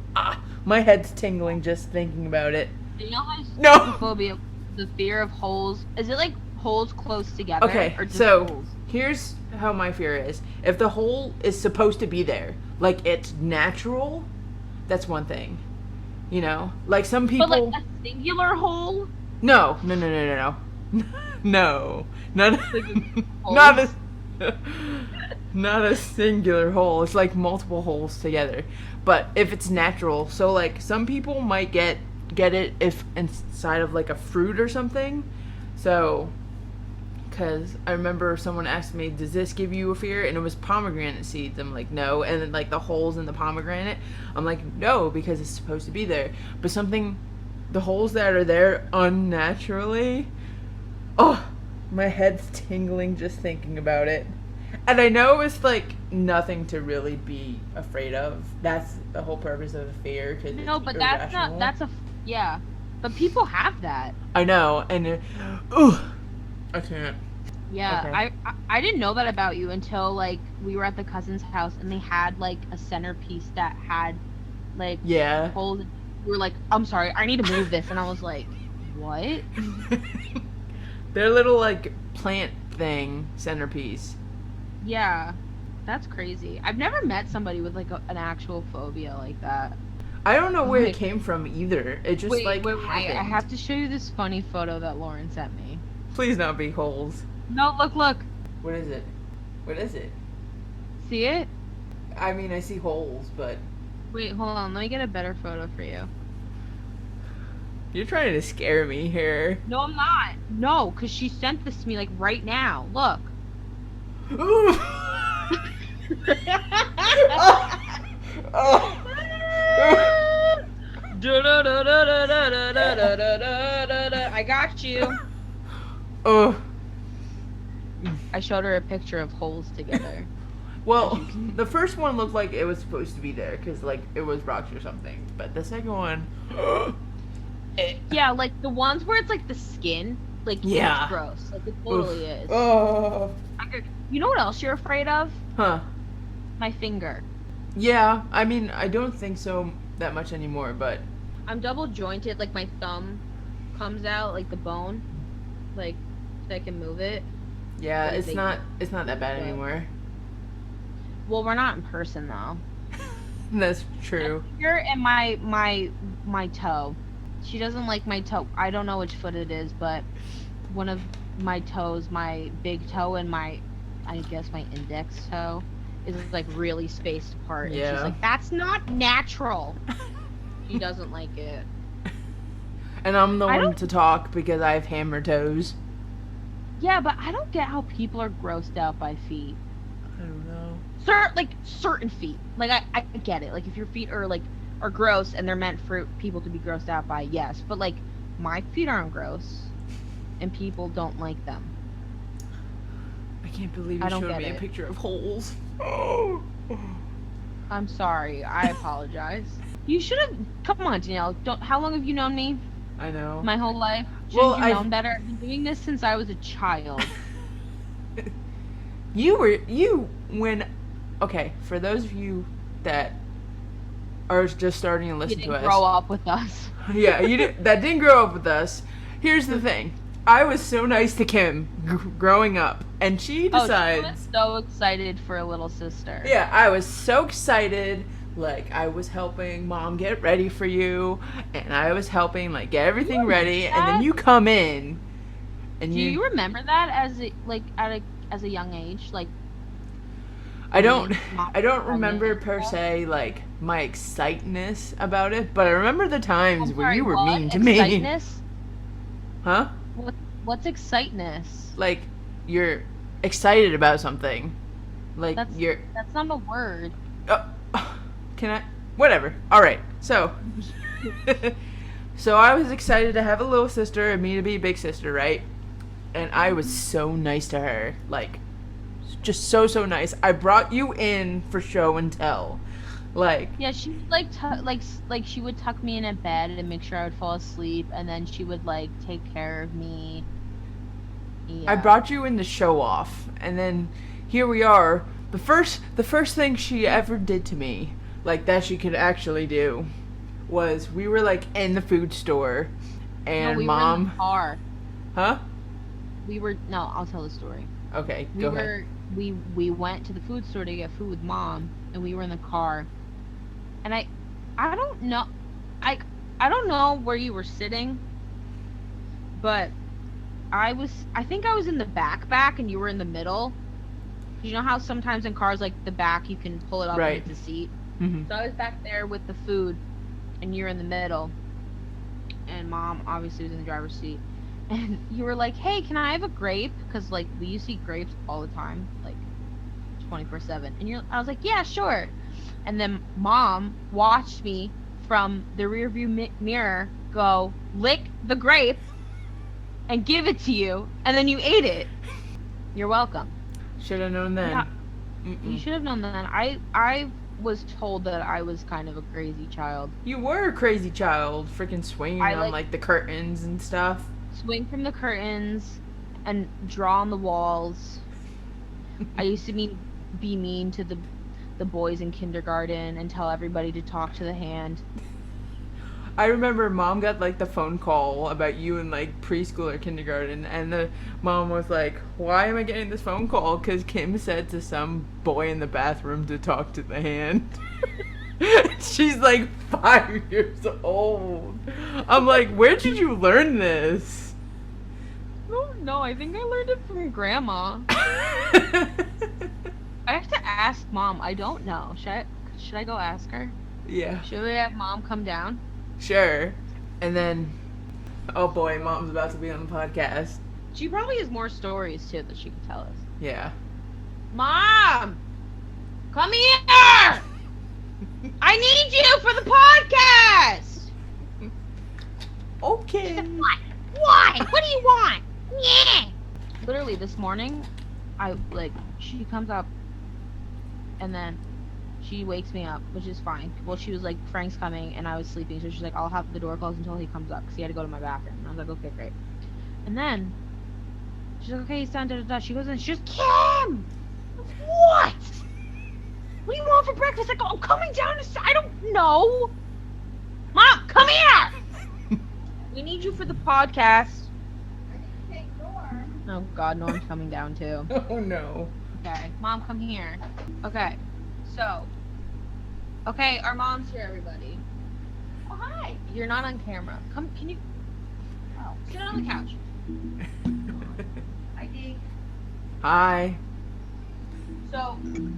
My head's tingling just thinking about it. Danielle has trypophobia, the fear of holes. Is it like holes close together? Okay, or just so holes? Here's how my fear is. If the hole is supposed to be there, like it's natural, that's one thing. You know? Like some people... But like a singular hole? No. No. Not a singular hole. It's like multiple holes together. But if it's natural, so like some people might get it if inside of like a fruit or something. So, because I remember someone asked me, does this give you a fear? And it was pomegranate seeds. I'm like, no. And then like the holes in the pomegranate, I'm like, no, because it's supposed to be there. But the holes that are there unnaturally, oh, my head's tingling just thinking about it. And I know it's like nothing to really be afraid of. That's the whole purpose of the fear. Cause no, but that's yeah. But people have that. I know, and I can't. Yeah, okay. I didn't know that about you until like we were at the cousin's house and they had like a centerpiece that had like holes. We were like, I'm sorry, I need to move this, and I was like, what? Their little like plant thing centerpiece. Yeah, that's crazy. I've never met somebody with like an actual phobia like that. I don't know where it came from either. It just wait, happened. I have to show you this funny photo that Lauren sent me. Please not be holes. No, look. What is it? What is it? See it? I mean, I see holes, but... Wait, hold on. Let me get a better photo for you. You're trying to scare me here. No, I'm not. No, because she sent this to me, like, right now. Look. I got you. Oh. I showed her a picture of holes together. Well, the first one looked like it was supposed to be there because, like, it was rocks or something. But the second one... yeah, like, the ones where it's, like, the skin, like, it's gross. Like, it totally is. Oh. You know what else you're afraid of? Huh. My finger. Yeah, I mean, I don't think so that much anymore, but... I'm double jointed, like, my thumb comes out, like, the bone. Like, so I can move it. Yeah, it's not that bad anymore. Well, we're not in person though. That's true. My finger and my toe. She doesn't like my toe. I don't know which foot it is, but one of my toes, my big toe and I guess my index toe, is like really spaced apart. And she's Yeah. like, that's not natural. She doesn't like it. And I'm the I one don't- to talk because I have hammer toes. Yeah, but I don't get how people are grossed out by feet. I don't know. Certain feet. Like I get it. Like if your feet are gross and they're meant for people to be grossed out by, yes. But like my feet aren't gross, and people don't like them. I can't believe you I don't showed get me a it. picture of holes. Oh. I'm sorry. I apologize. You should have. Come on, Danielle. Don't. How long have you known me? I know. My whole life. Shouldn't Well, you known better? I've been doing this since I was a child. Okay, for those of you that are just starting to You listen to didn't us. grow up with us. Yeah, that didn't grow up with us. Here's the thing. I was so nice to Kim growing up, and she decides. Oh, she was so excited for a little sister. Yeah, I was so excited. Like, I was helping Mom get ready for you, and I was helping, like, get everything ready, and then you come in, and Do you remember that as a young age? Like, I don't Mom remember pregnant per and stuff? se, like, my exciteness about it, but I remember the times I'm when sorry, you were what? mean to me. Exciteness? Huh? What's exciteness? Like, you're excited about something. Like, That's not a word. Can I? Whatever. Alright, so. So I was excited to have a little sister and me to be a big sister, right? And I was so nice to her. Like, just so nice. I brought you in for show and tell. Like. Yeah, she would like she would tuck me in at bed and make sure I would fall asleep, and then she would like take care of me. Yeah. I brought you in to show off, and then here we are. The first thing she ever did to me, like that she could actually do, was we were like in the food store, and No, we Mom. were in the car. Huh? I'll tell the story. Okay, go ahead. We went to the food store to get food with Mom, and we were in the car. And I don't know, I don't know where you were sitting, but I think I was in the back and you were in the middle. You know how sometimes in cars, like the back, you can pull it up Right. and it's a seat. Mm-hmm. So I was back there with the food, and you're in the middle, and Mom obviously was in the driver's seat. And you were like, hey, can I have a grape? Because, like, we used to eat grapes all the time, like, 24/7. And I was like, yeah, sure. And then Mom watched me from the rearview mirror go, lick the grape and give it to you. And then you ate it. You're welcome. Should have known then. Yeah. You should have known that. I was told that I was kind of a crazy child. You were a crazy child, freaking swinging on like the curtains and stuff. Swing from the curtains and draw on the walls. I used to be mean to the boys in kindergarten and tell everybody to talk to the hand. I remember Mom got like the phone call about you in like preschool or kindergarten, and the mom was like, why am I getting this phone call? Because Kim said to some boy in the bathroom to talk to the hand. She's like 5 years old. I'm like, where did you learn this? No, I think I learned it from Grandma. I have to ask Mom. I don't know. Should I go ask her? Yeah. Should we have Mom come down? Sure. And then, oh boy, Mom's about to be on the podcast. She probably has more stories too that she can tell us. Yeah. Mom! Come here! I need you for the podcast! Okay. What? Why? What do you want? Yeah. Literally this morning, she comes up and then she wakes me up, which is fine. Well, she was like, Frank's coming, and I was sleeping, so she's like, I'll have the door closed until he comes up, because he had to go to my bathroom. And I was like, okay, great. And then, she's like, okay, he's done, da-da-da. She goes in, she's like, Kim! What? What do you want for breakfast? I go, I'm coming down I don't know. Mom, come here! We need you for the podcast. Oh, God, Norm's coming down, too. Oh, no. Okay, Mom, come here. Okay, so, our mom's here, everybody. Oh, hi. You're not on camera. Come, can you? Oh, sit on the couch. Hi, Dee. Hi. So,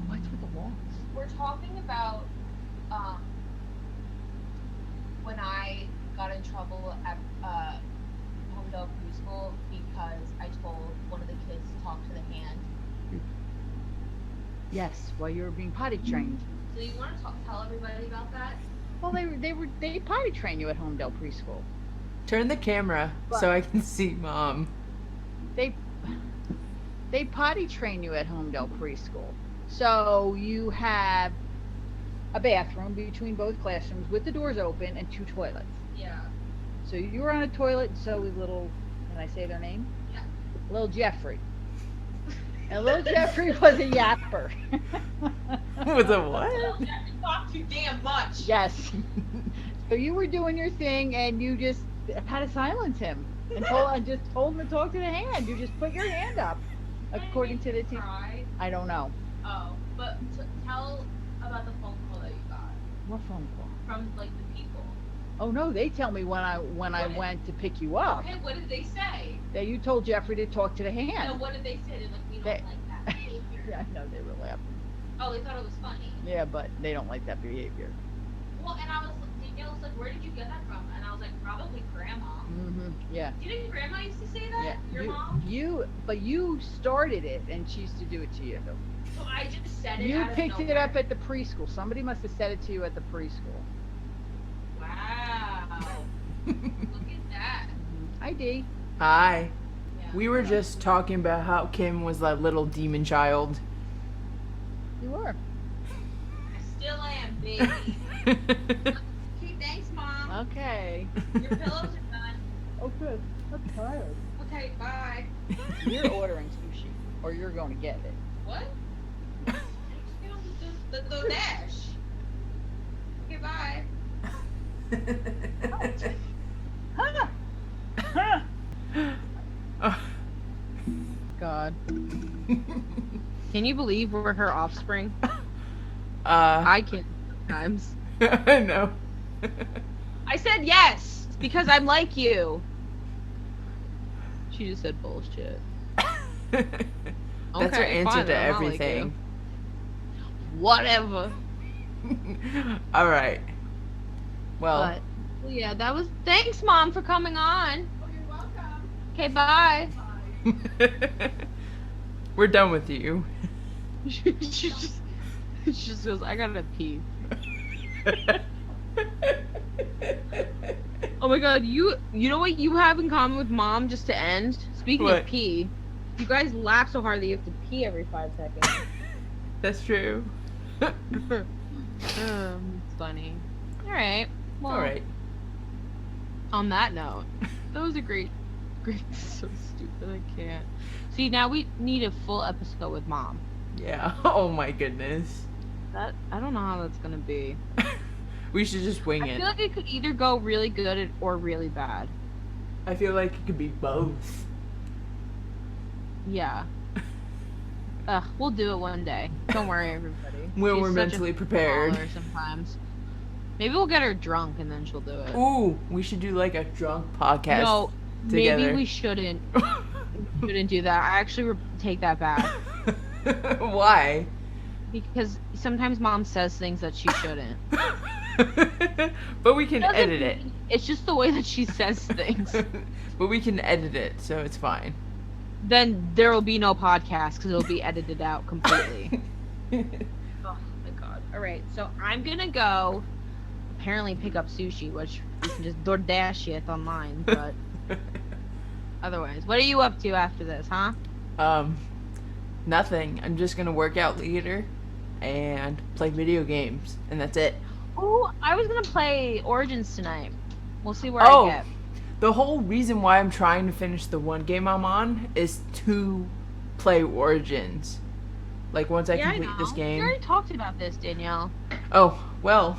What's with the walls? we're talking about when I got in trouble at Homedale Preschool because I told one of the kids to talk to the hand. Yes, while you were being potty trained. So you want to tell everybody about that? Well, they potty train you at Homedale Preschool. Turn the camera so I can see Mom. They potty train you at Homedale Preschool. So you have a bathroom between both classrooms with the doors open and 2 toilets. Yeah. So you were on a toilet, and so was little, can I say their name? Yeah. Little Jeffrey. And little Jeffrey was a yapper. With a what? Little Jeffrey talked too damn much. Yes. So you were doing your thing, and you just had to silence him and just told him to talk to the hand. You just put your hand up, according to the team. Cry. I don't know. Oh, but tell about the phone call that you got What phone call? from like the people. Oh no, they tell me when I went to pick you up Okay, what did they say? that you told Jeffrey to talk to the No, hand. what did they say? They're like, we don't They- like that behavior. Yeah, I know they were laughing. Oh, they thought it was funny. Yeah, but they don't like that behavior. Well, and Danielle was like, where did you get that from? And I was like, probably grandma. Yeah. Didn't grandma used to say that? Yeah. Your mom? But you started it, and she used to do it to you. So I just said it You out of picked it nowhere. up at the preschool. Somebody must have said it to you at the preschool. Wow. Look at that. Hi, Dee. Hi. Yeah. We were just talking about how Kim was that little demon child. You were. I still am, baby. Okay, thanks, Mom. Okay. Your pillows are done. Oh, good. I'm tired. Okay, bye. You're ordering sushi, or you're going to get it. What? The dash. Okay, bye. Huh? Huh? God. Can you believe we're her offspring? I I can't sometimes. know. I said yes because I'm like you. She just said bullshit. That's her Okay, answer fine, to then I'm not like everything. you. Whatever. All right. Well, But well, yeah, that was. Thanks, Mom, for coming on. Oh, you're welcome. Okay, bye. we're done with you. she just goes, I gotta pee. Oh my god, you know what you have in common with Mom, just to end? Speaking What? of pee, you guys laugh so hard that you have to pee every 5 seconds. That's true. It's funny. Alright. Well, All right. on that note, that was a great, so stupid, I can't. See, now we need a full episode with Mom. Yeah. Oh my goodness. That, I don't know how that's gonna be. We should just wing I it. feel like it could either go really good or really bad. I feel like it could be both. Yeah. We'll do it one day. Don't worry, everybody. When She's we're such a mentally prepared. baller sometimes. Maybe we'll get her drunk and then she'll do it. Ooh, we should do like a drunk podcast. No, together. maybe we shouldn't. We shouldn't do that. I actually take that back. Why? Because sometimes Mom says things that she shouldn't. But we can Doesn't edit it. mean- It's just the way that she says things. But we can edit it, so it's fine. Then there will be no podcast because it'll be edited out completely. Oh my god. Alright, so I'm gonna go apparently pick up sushi, which you can just DoorDash it online, but otherwise. What are you up to after this, huh? Nothing. I'm just gonna work out later and play video games, and that's it. Oh, I was gonna play Origins tonight. We'll see where Oh. I get. The whole reason why I'm trying to finish the one game I'm on is to play Origins. Like, once I complete this We game. already talked about this, Danielle. Oh, well,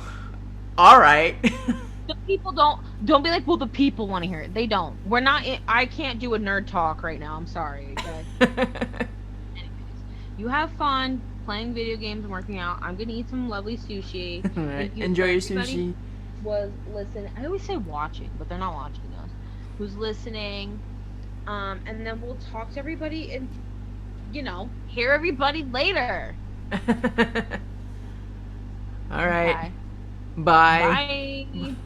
alright. The people don't be like, well, the people want to hear it. They don't. We're not. I can't do a nerd talk right now. I'm sorry. Okay? Anyways, you have fun playing video games and working out. I'm gonna eat some lovely sushi. Alright, Thank you enjoy for your everybody. sushi. was listening. I always say watching, but they're not watching us. Who's listening? And then we'll talk to everybody and, hear everybody later. All right. Okay. Bye. Bye.